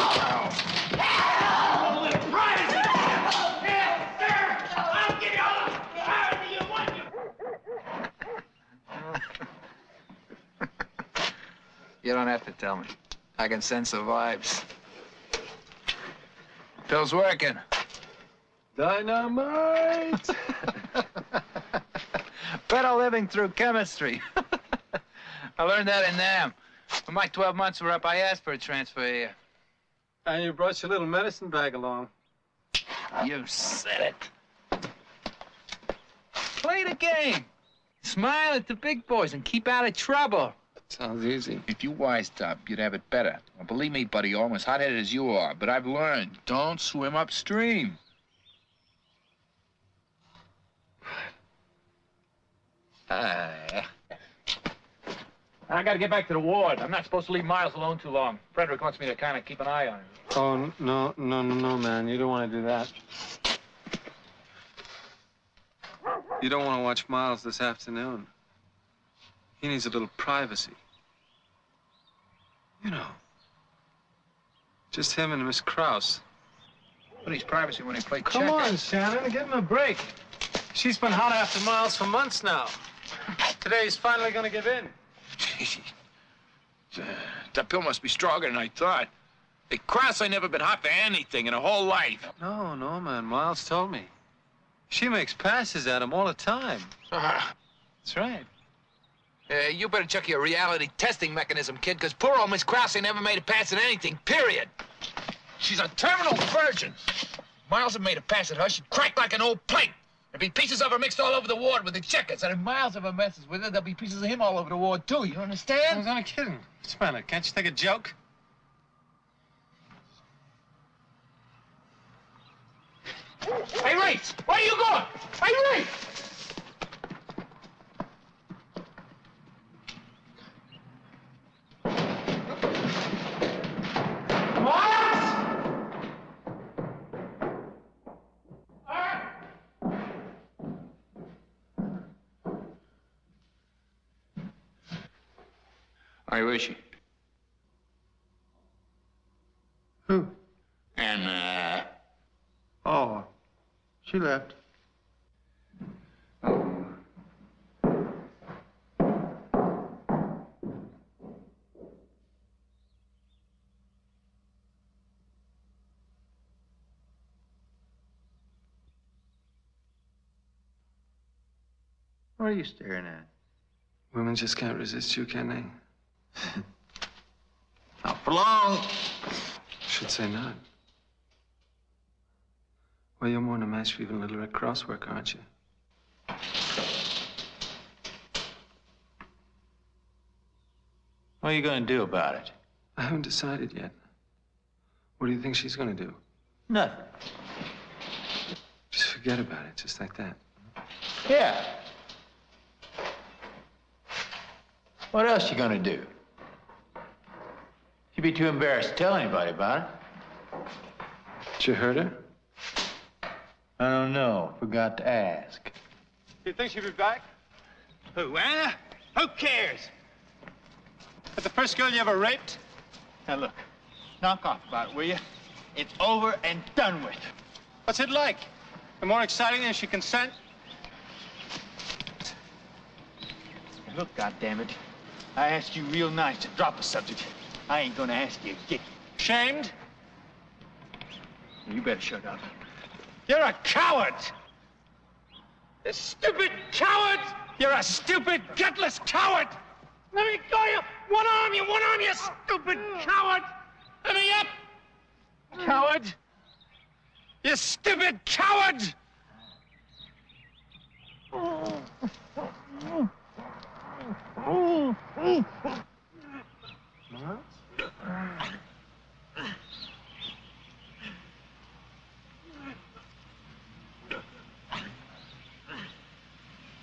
Oh, little prize! Hell, sir! I'll give you all the power you want. You don't have to tell me. I can sense the vibes. Pill's working. Dynamite! Better living through chemistry. I learned that in NAM. When my 12 months were up, I asked for a transfer here. And you brought your little medicine bag along. You said it. Play the game. Smile at the big boys and keep out of trouble. Sounds easy. If you wised up, you'd have it better. Well, believe me, buddy, I'm as hot-headed as you are, but I've learned, don't swim upstream. I gotta get back to the ward. I'm not supposed to leave Miles alone too long. Frederick wants me to kind of keep an eye on him. Oh, no, man. You don't want to do that. You don't want to watch Miles this afternoon. He needs a little privacy. You know. Just him and Miss Krause. But he's privacy when he plays Come checkers. on, Shannon, give him a break. She's been hot after Miles for months now. Today he's finally gonna give in. That pill must be stronger than I thought. Hey, Krause ain't never been hot for anything in her whole life. No, man. Miles told me. She makes passes at him all the time. That's right. You better check your reality testing mechanism, kid, because poor old Miss Krause ain't never made a pass at anything, period. She's a terminal virgin. Miles had made a pass at her, she'd crack like an old plate. There'd be pieces of her mixed all over the ward with the checkers. And if Miles ever messes with her, there'll be pieces of him all over the ward, too. You understand? I was only kidding. What's the matter? Can't you take a joke? Hey, Race! Where are you going? Hey, Race! All right, where is she? Who? And, Oh, she left. What are you staring at? Women just can't resist you, can they? not for long. Should say not. Well, you're more than a match for even little Red Cross work, aren't you? What are you gonna do about it? I haven't decided yet. What do you think she's gonna do? Nothing. Just forget about it, just like that. Yeah. What else you gonna do? You'd be too embarrassed to tell anybody about it. Did you hurt her? I don't know. Forgot to ask. You think she'll be back? Who, Anna? Who cares? But the first girl you ever raped? Now, look. Knock off about it, will you? It's over and done with. What's it like? The more exciting than she consent? Look, goddammit. I asked you real nice to drop the subject. I ain't gonna ask you again. Shamed? You better shut up. You're a coward! You stupid coward! You're a stupid, gutless coward! Let me go, you! One arm, you stupid coward! Let me up! Coward! You stupid coward!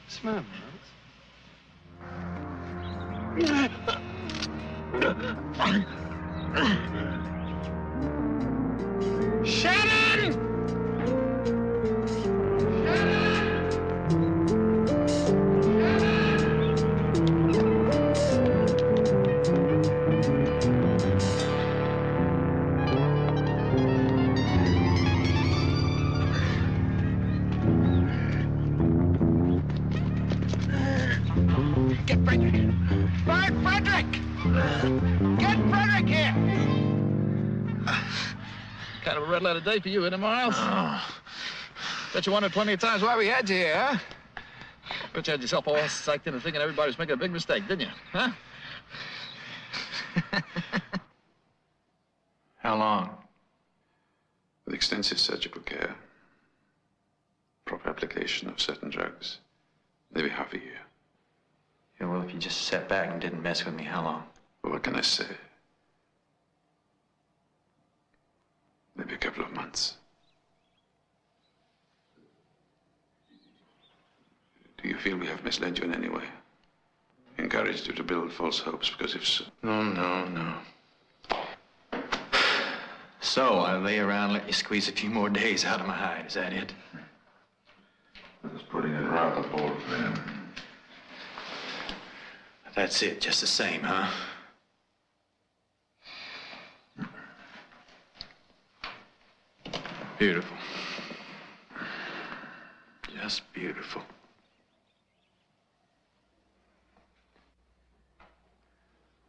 Smell, Shannon! Get Frederick! Bart, Frederick! Get Frederick here! Kind of a red letter day for you, isn't it, Miles? Bet you wondered plenty of times why we had you here, huh? Bet you had yourself all psyched into thinking everybody was making a big mistake, didn't you? Huh? How long? With extensive surgical care, proper application of certain drugs, maybe half a year. Yeah, well, if you just sat back and didn't mess with me, how long? Well, what can I say? Maybe a couple of months. Do you feel we have misled you in any way? Encouraged you to build false hopes, because if so... No. So, I lay around, let you squeeze a few more days out of my hide, is that it? That's putting it rather bold for him. That's it, just the same, huh? Beautiful. Just beautiful.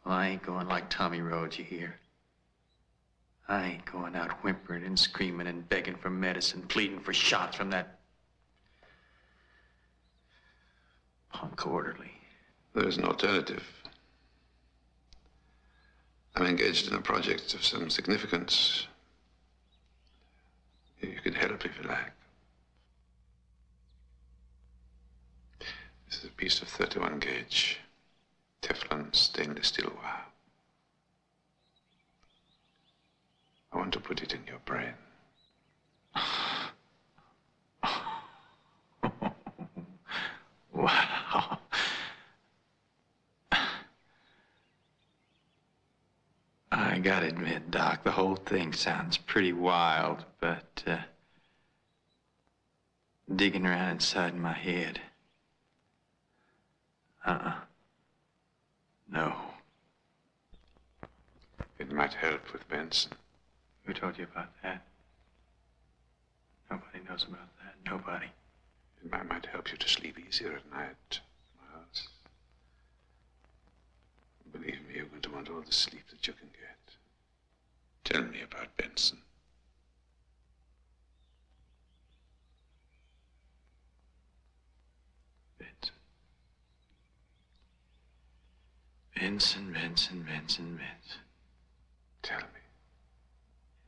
Well, I ain't going like Tommy Rhodes, you hear? I ain't going out whimpering and screaming and begging for medicine, pleading for shots from that punk orderly. There is an alternative. I'm engaged in a project of some significance. You could help if you like. This is a piece of 31 gauge Teflon stainless steel wire. I want to put it in your brain. Wow. I gotta admit, Doc, the whole thing sounds pretty wild, but digging around inside my head. No. It might help with Benson. Who told you about that? Nobody knows about that. Nobody. It might help you to sleep easier at night, Miles. Believe me, you're going to want all the sleep that you can get. Tell me about Benson. Benson. Tell me.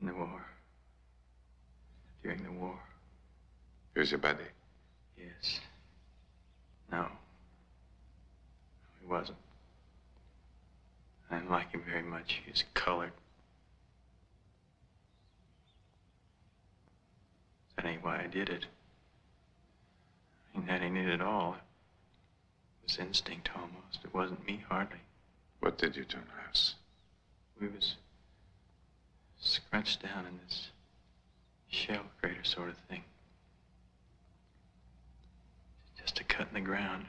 In the war. During the war. Here's your buddy. Yes. No. He wasn't. I didn't like him very much. He was colored. That ain't why I did it. I mean, that ain't it at all. It was instinct almost. It wasn't me, hardly. What did you do, Miles? We was scrunched down in this shell crater sort of thing. Just a cut in the ground.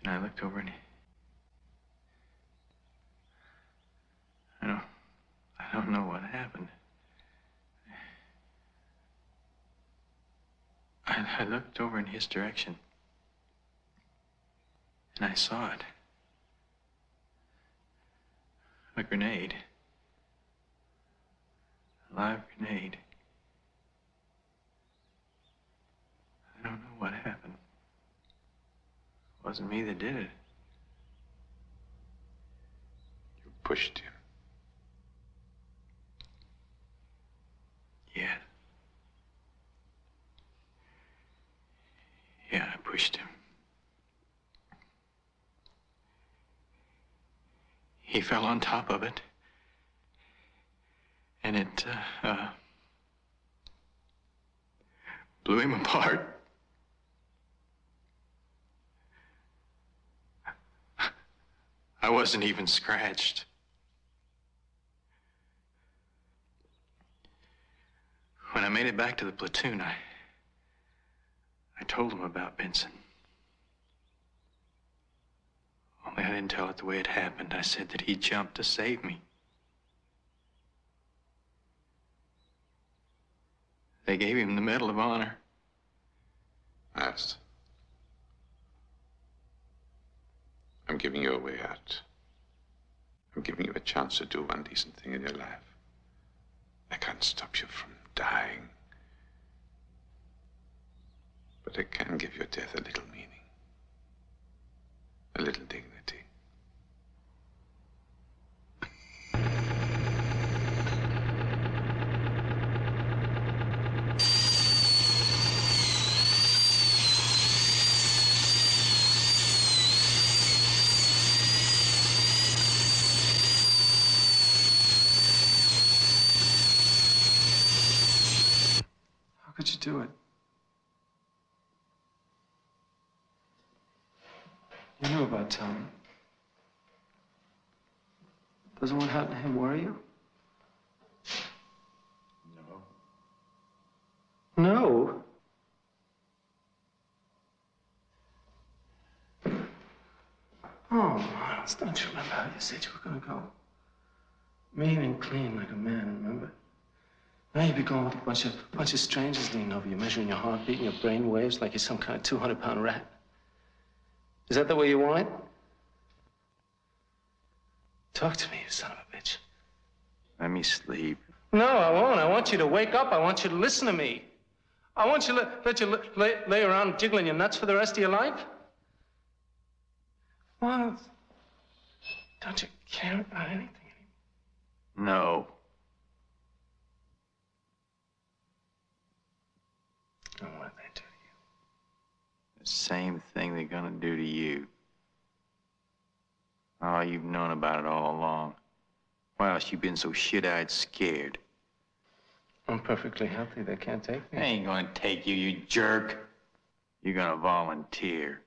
And I looked over and I don't know what happened. I looked over in his direction. And I saw it. A grenade. A live grenade. I don't know what happened. It wasn't me that did it. You pushed him. Yeah. Yeah, I pushed him. He fell on top of it. And it, blew him apart. I wasn't even scratched. When I made it back to the platoon, I told him about Benson. Only I didn't tell it the way it happened. I said that he jumped to save me. They gave him the Medal of Honor. Miles, I'm giving you a way out. I'm giving you a chance to do one decent thing in your life. I can't stop you from dying. But it can give your death a little meaning, a little dignity. How could you do it? You knew about Tommy. Doesn't what happened to him worry you? No. No? Oh, Miles, don't you remember how you said you were gonna go? Mean and clean like a man, remember? Now you be going with a bunch of strangers leaning over you, measuring your heartbeat and your brain waves like you're some kind of 200-pound rat. Is that the way you want it? Talk to me, you son of a bitch. Let me sleep. No, I won't. I want you to wake up. I want you to listen to me. I want you to let you lay around jiggling your nuts for the rest of your life. Well, don't you care about anything anymore? No. And what did they do to you? The same thing they're gonna do to you. Oh, you've known about it all along. Why else you been so shit-eyed scared? I'm perfectly healthy. They can't take me. They ain't gonna take you, you jerk. You're gonna volunteer.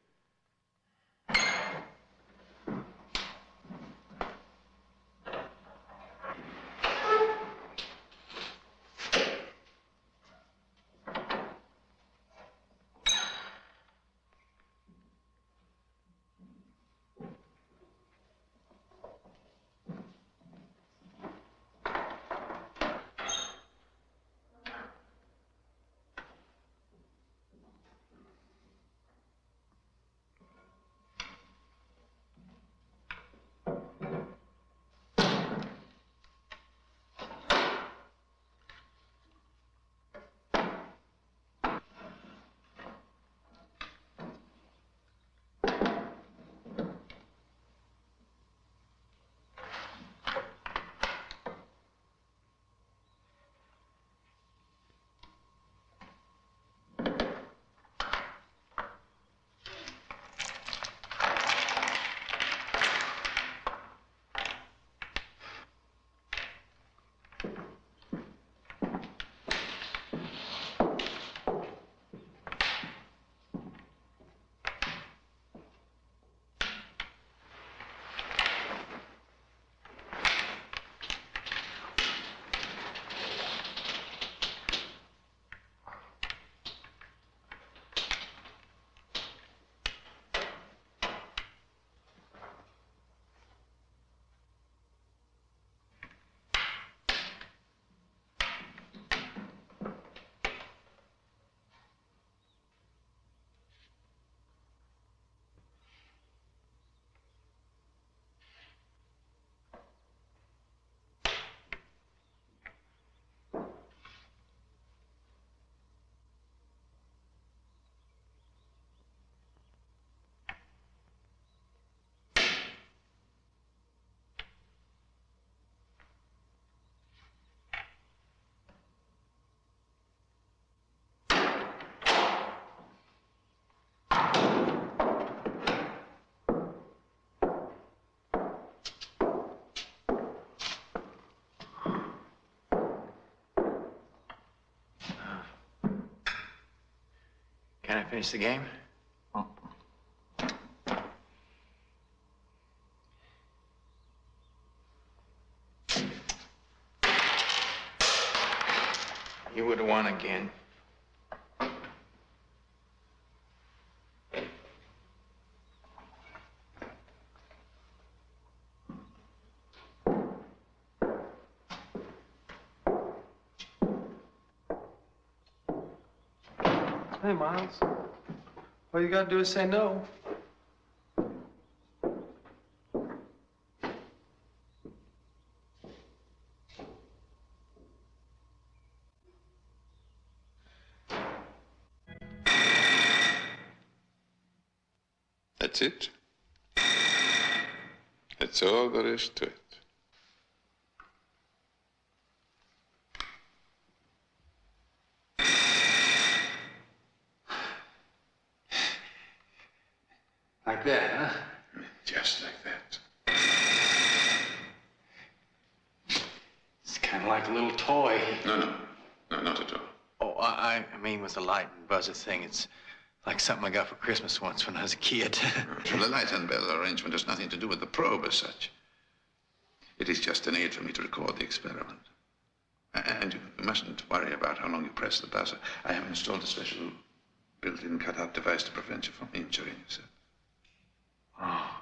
Can I finish the game? Oh. You would have won again. Hey, Miles. All you gotta do is say no. That's it. That's all there is to it. Like that, huh? Just like that. It's kind of like a little toy. No, not at all. Oh, I mean with the light and buzzer thing. It's like something I got for Christmas once when I was a kid. Well, the light and bell arrangement has nothing to do with the probe as such. It is just an aid for me to record the experiment. And you mustn't worry about how long you press the buzzer. I have installed a special built-in cut-out device to prevent you from injuring yourself. Oh.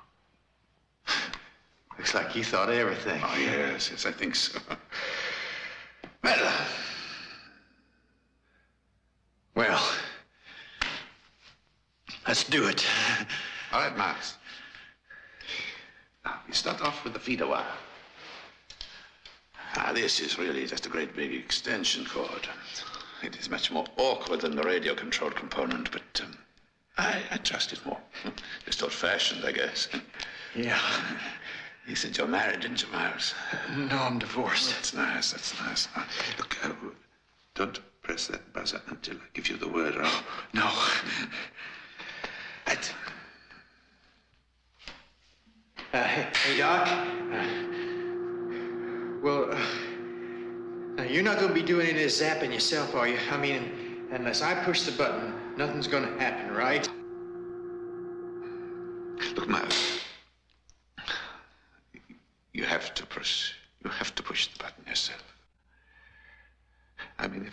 Looks like you thought of everything. Oh, yes, I think so. Well. Well, let's do it. All right, Miles. Now, we start off with the feeder wire. This is really just a great big extension cord. It is much more awkward than the radio control component, but I trust it more. Just old-fashioned, I guess. Yeah. You said you're married, didn't you, Miles? No, I'm divorced. That's nice, that's nice. Look, don't press that buzzer until I give you the word. Oh, no. Hey, Doc. Now you're not going to be doing any of this zapping yourself, are you? I mean, unless I push the button, nothing's going to happen, right? Look, Miles. You have to push the button yourself. I mean,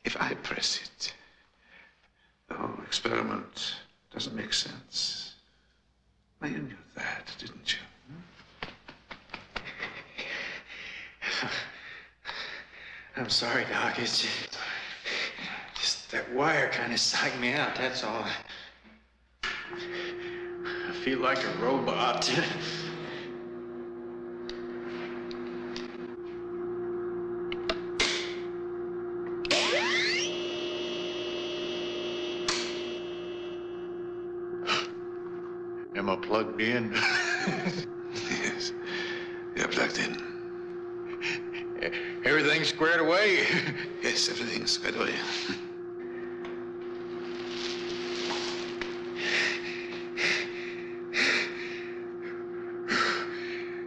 if I press it, the whole experiment doesn't make sense. Now, you knew that, didn't you? I'm sorry, Doc. It's just that wire kind of psyched me out, that's all. I feel like a robot. Am I plugged in? Yes, you're plugged in. Everything's squared away? Yes, everything's squared away.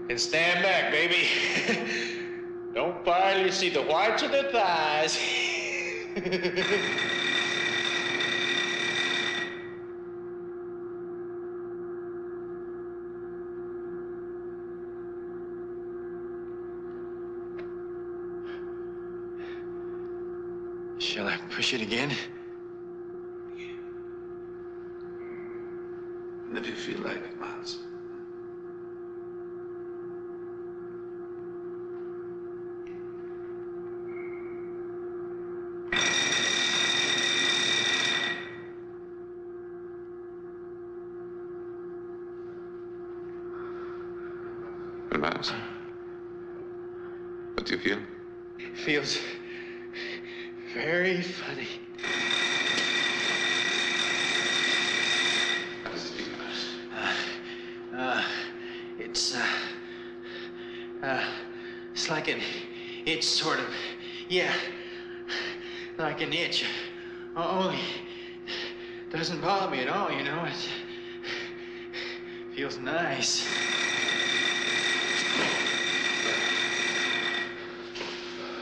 And stand back, baby. Don't fire till you see the whites of the thighs. Shall I push it again? Whenever you feel like it, Miles. Well, Miles, what do you feel? Feels very funny. How does it feel? It's like an itch, sort of. Yeah, like an itch. Only doesn't bother me at all, you know. It feels nice.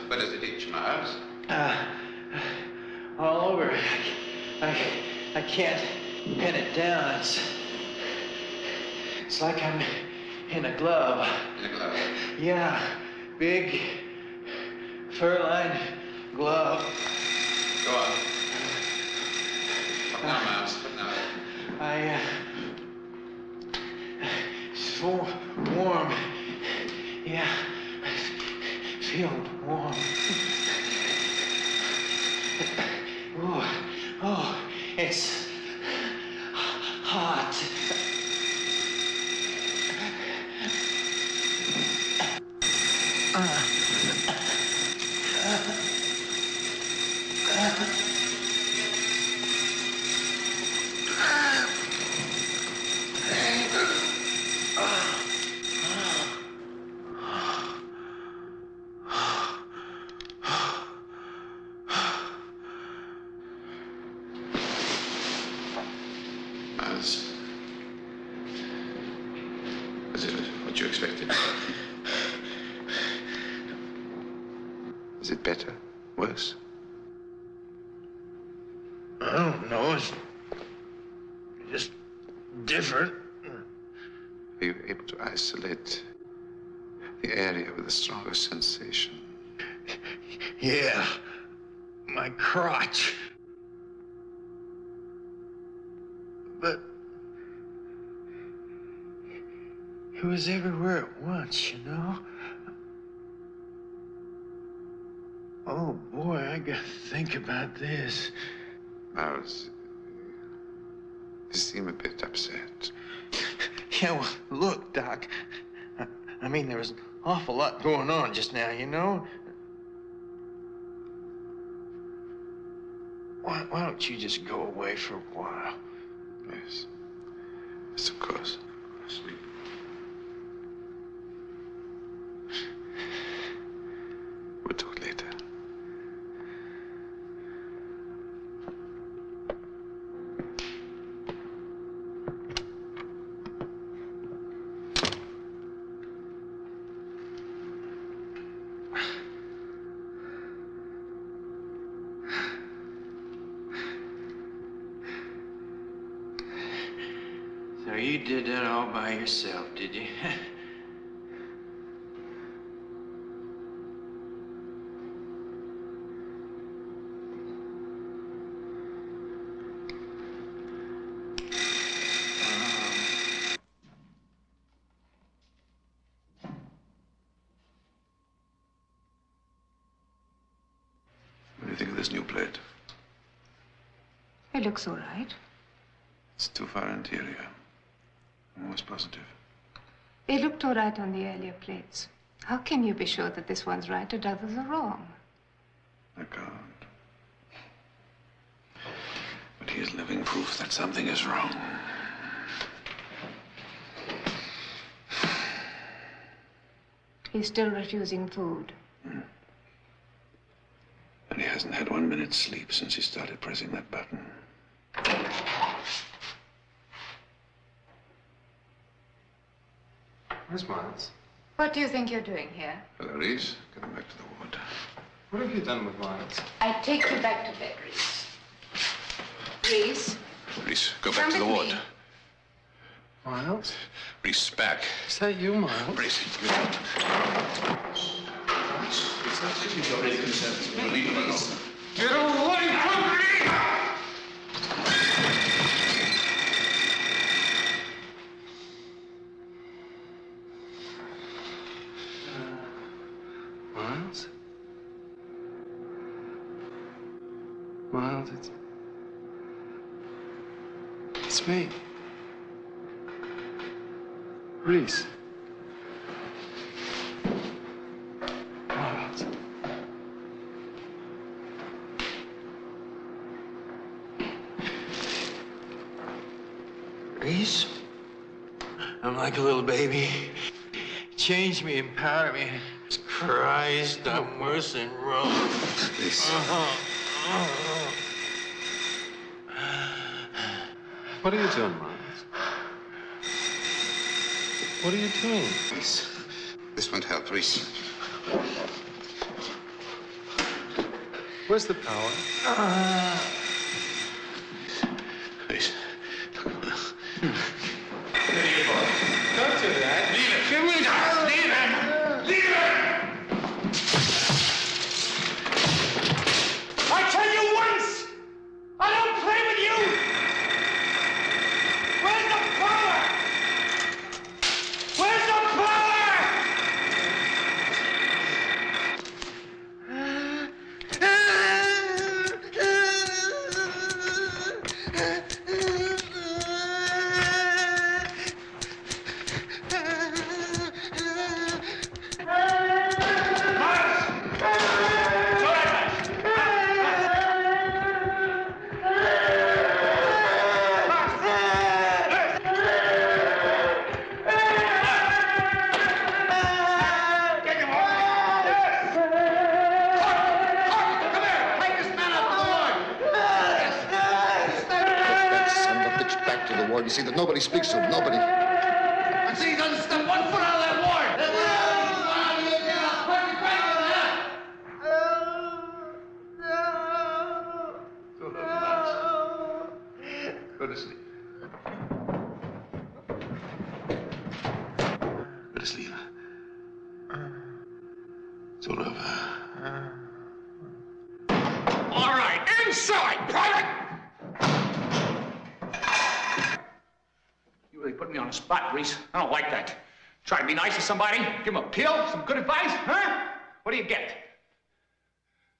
Where does it itch, Miles? All over. I can't pin it down. It's like I'm in a glove. In a glove? Yeah, big fur-lined glove. Go on. What now, Miles? What now? It's warm. Yeah, I feel warm. Oh, it's hot. you expected. Is it better? Worse? I don't know. It's just different. Are you able to isolate the area with the strongest sensation? Yeah. My crotch. But it was everywhere at once, you know? Oh, boy, I gotta think about this. Miles, you seem a bit upset. Yeah, well, look, Doc. I mean, there was an awful lot going on just now, you know? Why don't you just go away for a while? Yes. Yes, of course. Sleep. We'll talk later. So you did that all by yourself, did you? What do you think of this new plate? It looks all right. It's too far interior. I'm always positive. It looked all right on the earlier plates. How can you be sure that this one's right and others are wrong? I can't. But here's living proof that something is wrong. He's still refusing food. And he hasn't had 1 minute's sleep since he started pressing that button. Where's Miles? What do you think you're doing here? Hello, Reese. Get him back to the ward. What have you done with Miles? I take you back to bed, Reese. Reese? Reese, go back Come to the with ward. me. Miles? Reese, back. Is that you, Miles? Reese, get out. Leave him alone. Get away from me! Miles? Miles, it's me. Reese. Miles. Reese, I'm like a little baby. Change me, empower me. Christ, I'm worse than Rome. Reese. What are you doing, Miles? What are you doing? Reese, this won't help, Reese. Where's the power? Reese. Don't do that. Leave it. Give me that. Leave it. Leave it. I tell you once, I don't play with you. Where's the power? Where's the You see that nobody speaks to him, nobody. I see he doesn't step 1 foot out of that to sleep. It's all over. All right, inside, private! You really put me on the spot, Reese. I don't like that. Try to be nice to somebody, give them a pill, some good advice, huh? What do you get?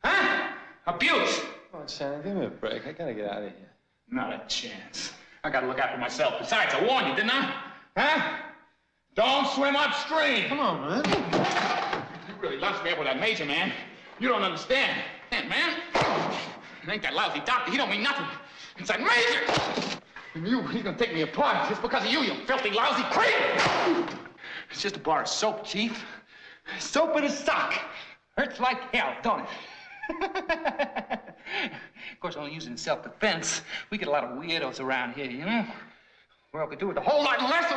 Huh? Abuse. Come on, Shannon, give me a break. I gotta get out of here. Not a chance. I gotta look after myself. Besides, I warned you, didn't I? Huh? Don't swim upstream. Come on, man. You really lunched me up with that major, man. You don't understand. Man. Ain't that lousy doctor. He don't mean nothing. It's that major. And he's gonna take me apart just because of you, you filthy, lousy creep. It's just a bar of soap, Chief. Soap in a sock. Hurts like hell, don't it? Of course, only using self-defense. We get a lot of weirdos around here, you know? Well, could do with a whole lot less.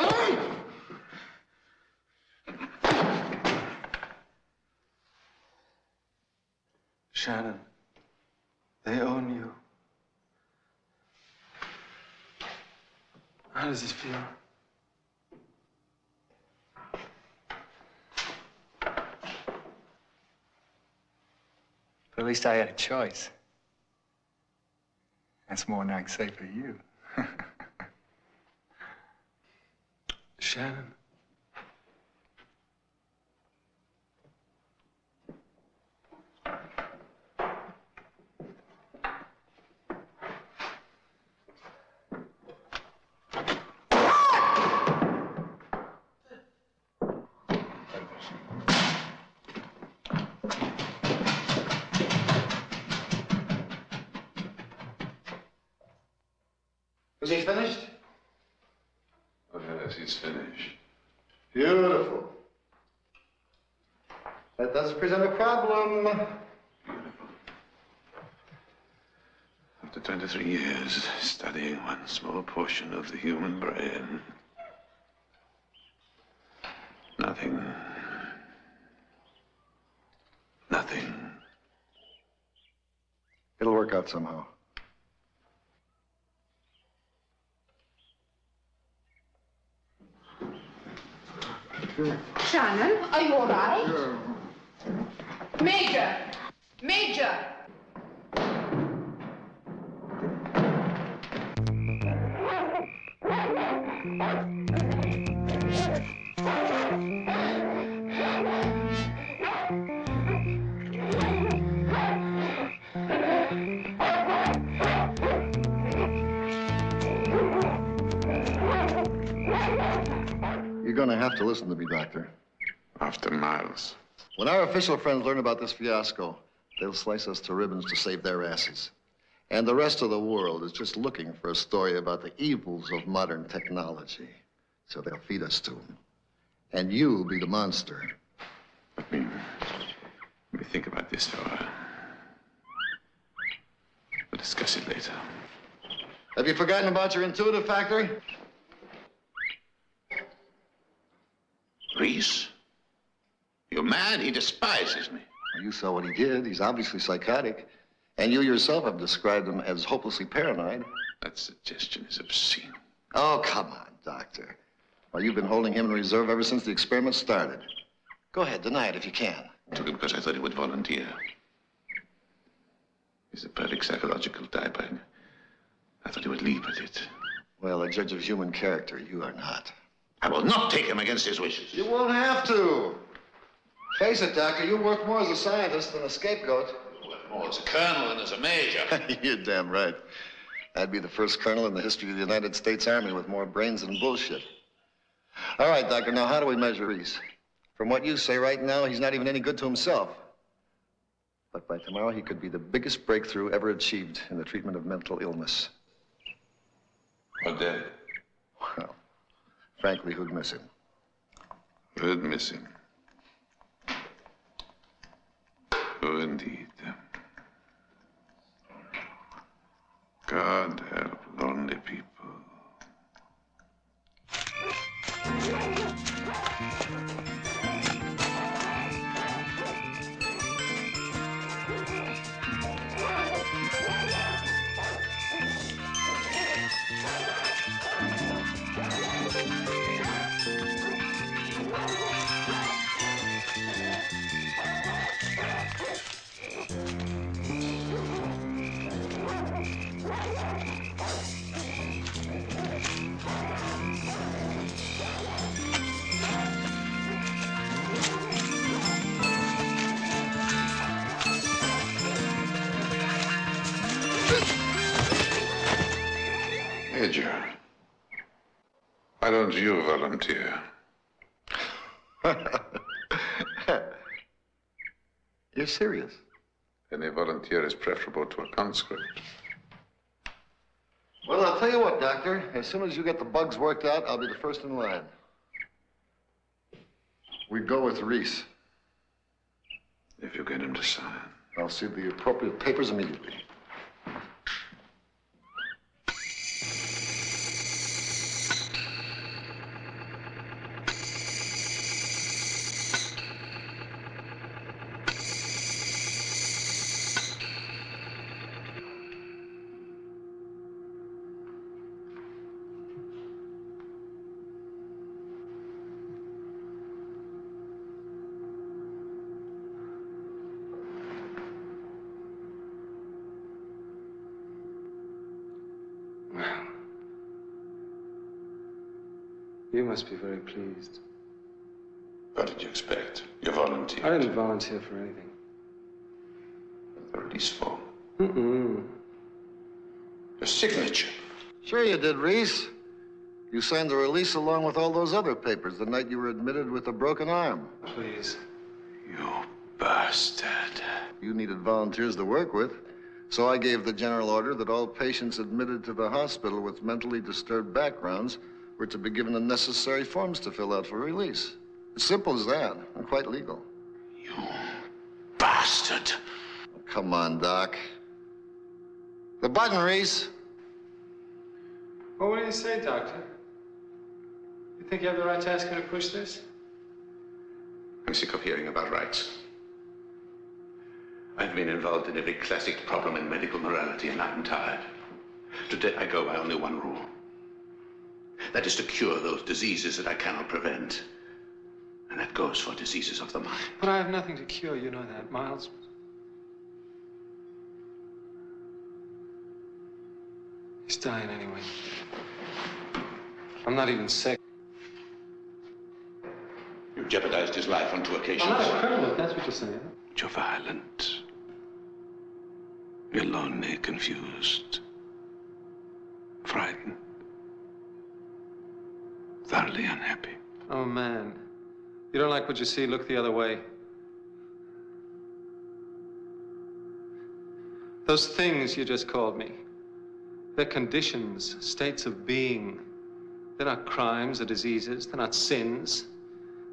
Shannon, they own you. How does it feel? But at least I had a choice. That's more than I can say for you. Shannon. Is he finished? Oh, yes, he's finished. Beautiful. That does present a problem. After 23 years studying one small portion of the human brain, nothing. It'll work out somehow. Shannon, are you all right? Sure. Major! Major! You're gonna have to listen to me, Doctor. After Miles. When our official friends learn about this fiasco, they'll slice us to ribbons to save their asses. And the rest of the world is just looking for a story about the evils of modern technology. So they'll feed us to them. And you'll be the monster. Let me think about this for a while. We'll discuss it later. Have you forgotten about your intuitive factory? Reese? You're mad? He despises me. Well, you saw what he did. He's obviously psychotic. And you yourself have described him as hopelessly paranoid. That suggestion is obscene. Oh, come on, Doctor. Well, you've been holding him in reserve ever since the experiment started. Go ahead, deny it if you can. I took him because I thought he would volunteer. He's a perfect psychological type. I thought he would leave with it. Well, a judge of human character, you are not. I will not take him against his wishes. You won't have to. Face it, Doctor, you work more as a scientist than a scapegoat. You work more as a colonel than as a major. You're damn right. I'd be the first colonel in the history of the United States Army with more brains than bullshit. All right, Doctor, now how do we measure Reese? From what you say right now, he's not even any good to himself. But by tomorrow, he could be the biggest breakthrough ever achieved in the treatment of mental illness. Or dead. Well, frankly, who'd miss him? Who'd miss him? Oh, indeed. God help lonely people. suppose you volunteer? You're serious? Any volunteer is preferable to a conscript. Well, I'll tell you what, Doctor. As soon as you get the bugs worked out, I'll be the first in line. We go with Reese. If you get him to sign. I'll see the appropriate papers immediately. You must be very pleased. What did you expect? You volunteered. I didn't volunteer for anything. The release form. Mm-mm. Your signature. Sure you did, Reese. You signed the release along with all those other papers the night you were admitted with a broken arm. Please. You bastard. You needed volunteers to work with. So I gave the general order that all patients admitted to the hospital with mentally disturbed backgrounds were to be given the necessary forms to fill out for release. As simple as that, and quite legal. You bastard. Oh, come on, Doc. The button, Reese. Well, what do you say, Doctor? You think you have the right to ask her to push this? I'm sick of hearing about rights. I've been involved in every classic problem in medical morality, and I'm tired. Today I go by only one rule. That is to cure those diseases that I cannot prevent. And that goes for diseases of the mind. But I have nothing to cure, you know that, Miles. He's dying anyway. I'm not even sick. You jeopardized his life on 2 occasions. I'm not a criminal, if that's what you're saying. You're violent. You're lonely, confused, frightened, thoroughly unhappy. Oh, man. You don't like what you see, look the other way. Those things you just called me, they're conditions, states of being. They're not crimes or diseases. They're not sins.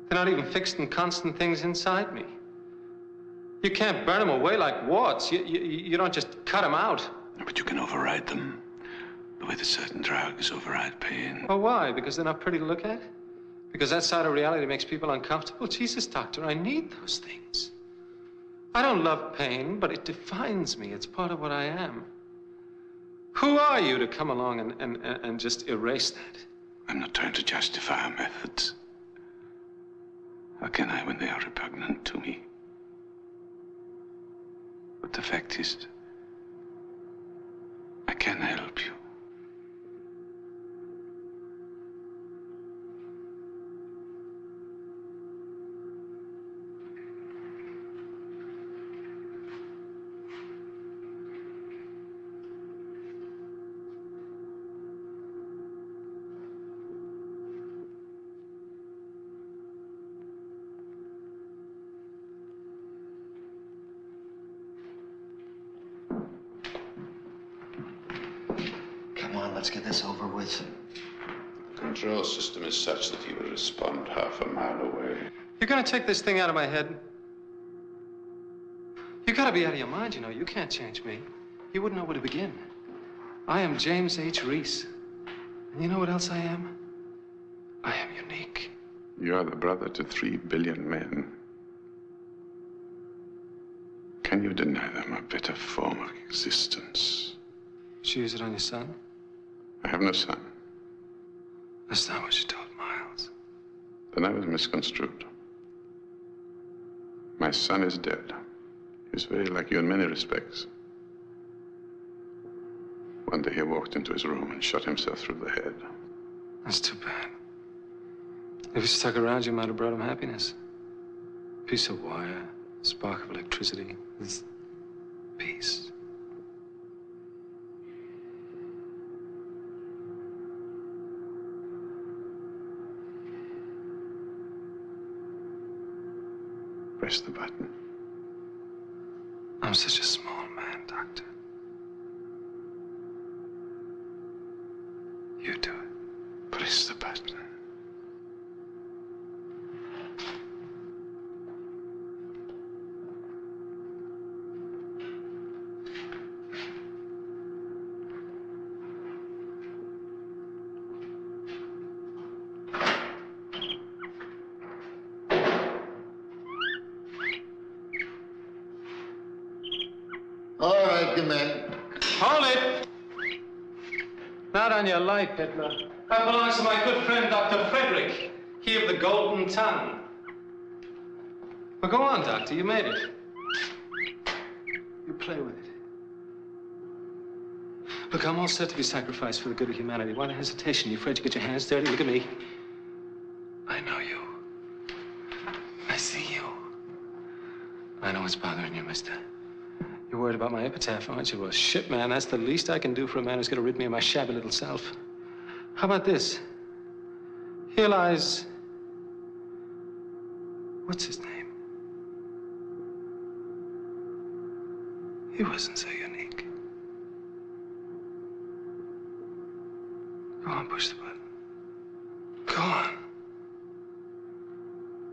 They're not even fixed and constant things inside me. You can't burn them away like warts. You don't just cut them out. But you can override them. The way that certain drugs override pain. Well, why? Because they're not pretty to look at? Because that side of reality makes people uncomfortable? Jesus, Doctor, I need those things. I don't love pain, but it defines me. It's part of what I am. Who are you to come along and just erase that? I'm not trying to justify our methods. How can I when they are repugnant to me? But the fact is, I can help you. Let's get this over with. The control system is such that he will respond half a mile away. You're gonna take this thing out of my head? You gotta be out of your mind, you know. You can't change me. You wouldn't know where to begin. I am James H. Reese. And you know what else I am? I am unique. You are the brother to 3 billion men. Can you deny them a better form of existence? Did you use it on your son? I have no son. That's not what you told Miles. Then I was misconstrued. My son is dead. He's very like you in many respects. One day he walked into his room and shot himself through the head. That's too bad. If he stuck around, you might have brought him happiness. A piece of wire, a spark of electricity, peace. Press the button. I'm such a small man, Doctor. You do it. Press the button. All right, good man. Hold it! Not on your life, Hitler. That belongs to my good friend, Dr. Frederick. He of the Golden Tongue. Well, go on, Doctor. You made it. You play with it. Look, I'm all set to be sacrificed for the good of humanity. Why the hesitation? You afraid to get your hands dirty? Look at me. I know you. I see you. I know what's bothering you, mister. You're worried about my epitaph, aren't you? Well, shit, man, that's the least I can do for a man who's gonna rid me of my shabby little self. How about this? Here lies... what's his name? He wasn't so unique. Go on, push the button. Go on.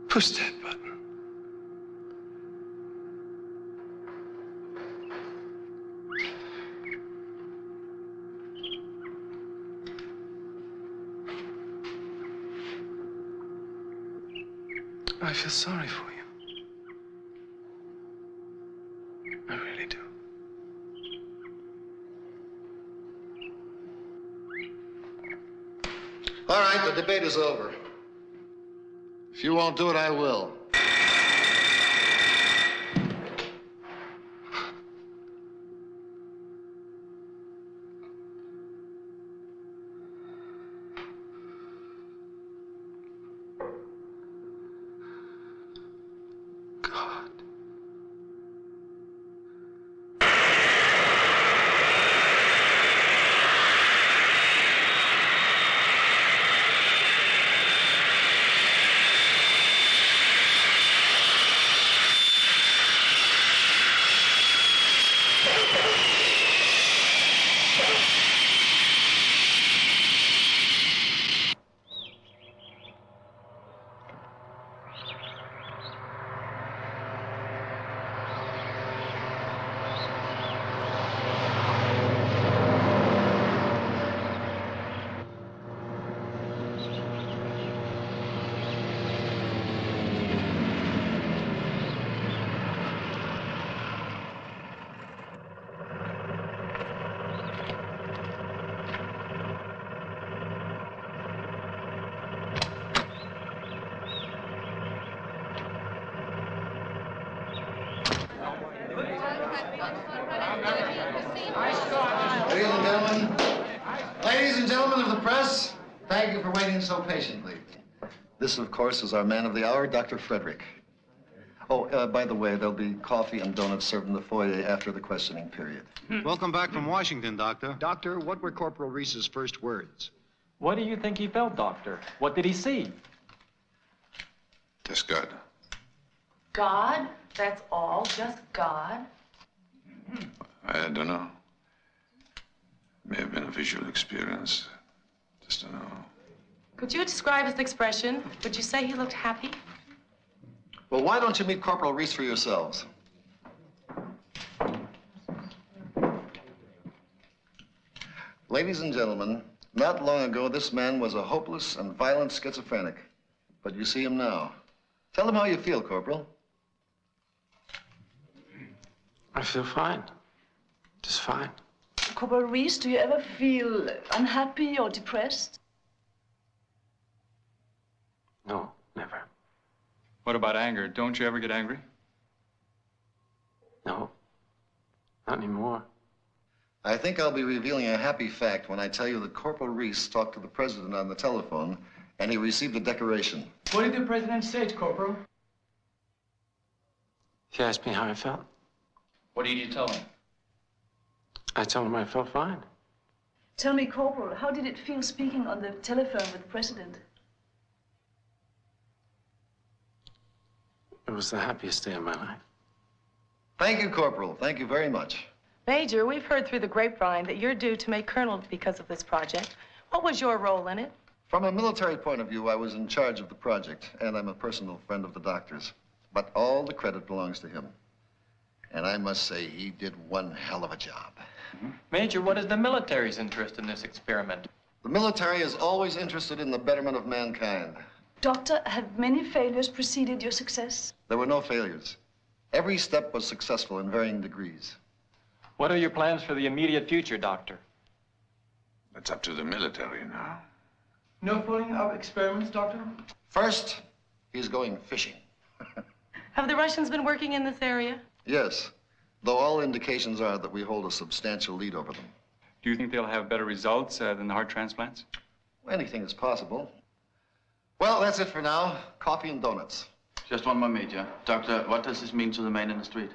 Push that button. I feel sorry for you. I really do. All right, the debate is over. If you won't do it, I will. Ladies and gentlemen of the press, thank you for waiting so patiently. This, of course, is our man of the hour, Dr. Frederick. Oh, by the way, there'll be coffee and donuts served in the foyer after the questioning period. Welcome back from Washington, Doctor. Doctor, what were Corporal Reese's first words? What do you think he felt, Doctor? What did he see? Just God. God? That's all? Just God? I don't know. May have been a visual experience. Just don't know. Could you describe his expression? Would you say he looked happy? Well, why don't you meet Corporal Reese for yourselves? Ladies and gentlemen, not long ago, this man was a hopeless and violent schizophrenic. But you see him now. Tell him how you feel, Corporal. I feel fine. Just fine. Corporal Reese, do you ever feel unhappy or depressed? No, never. What about anger? Don't you ever get angry? No, not anymore. I think I'll be revealing a happy fact when I tell you that Corporal Reese talked to the president on the telephone and he received a decoration. What did the president say, Corporal? He asked me how I felt. What did you tell him? I told him I felt fine. Tell me, Corporal, how did it feel speaking on the telephone with the president? It was the happiest day of my life. Thank you, Corporal. Thank you very much. Major, we've heard through the grapevine that you're due to make colonel because of this project. What was your role in it? From a military point of view, I was in charge of the project, and I'm a personal friend of the doctor's. But all the credit belongs to him. And I must say, he did one hell of a job. Major, what is the military's interest in this experiment? The military is always interested in the betterment of mankind. Doctor, have many failures preceded your success? There were no failures. Every step was successful in varying degrees. What are your plans for the immediate future, Doctor? That's up to the military now. No fooling of experiments, Doctor? First, he's going fishing. Have the Russians been working in this area? Yes, though all indications are that we hold a substantial lead over them. Do you think they'll have better results than the heart transplants? Anything is possible. Well, that's it for now. Coffee and donuts. Just one more, Major. Doctor, what does this mean to the man in the street?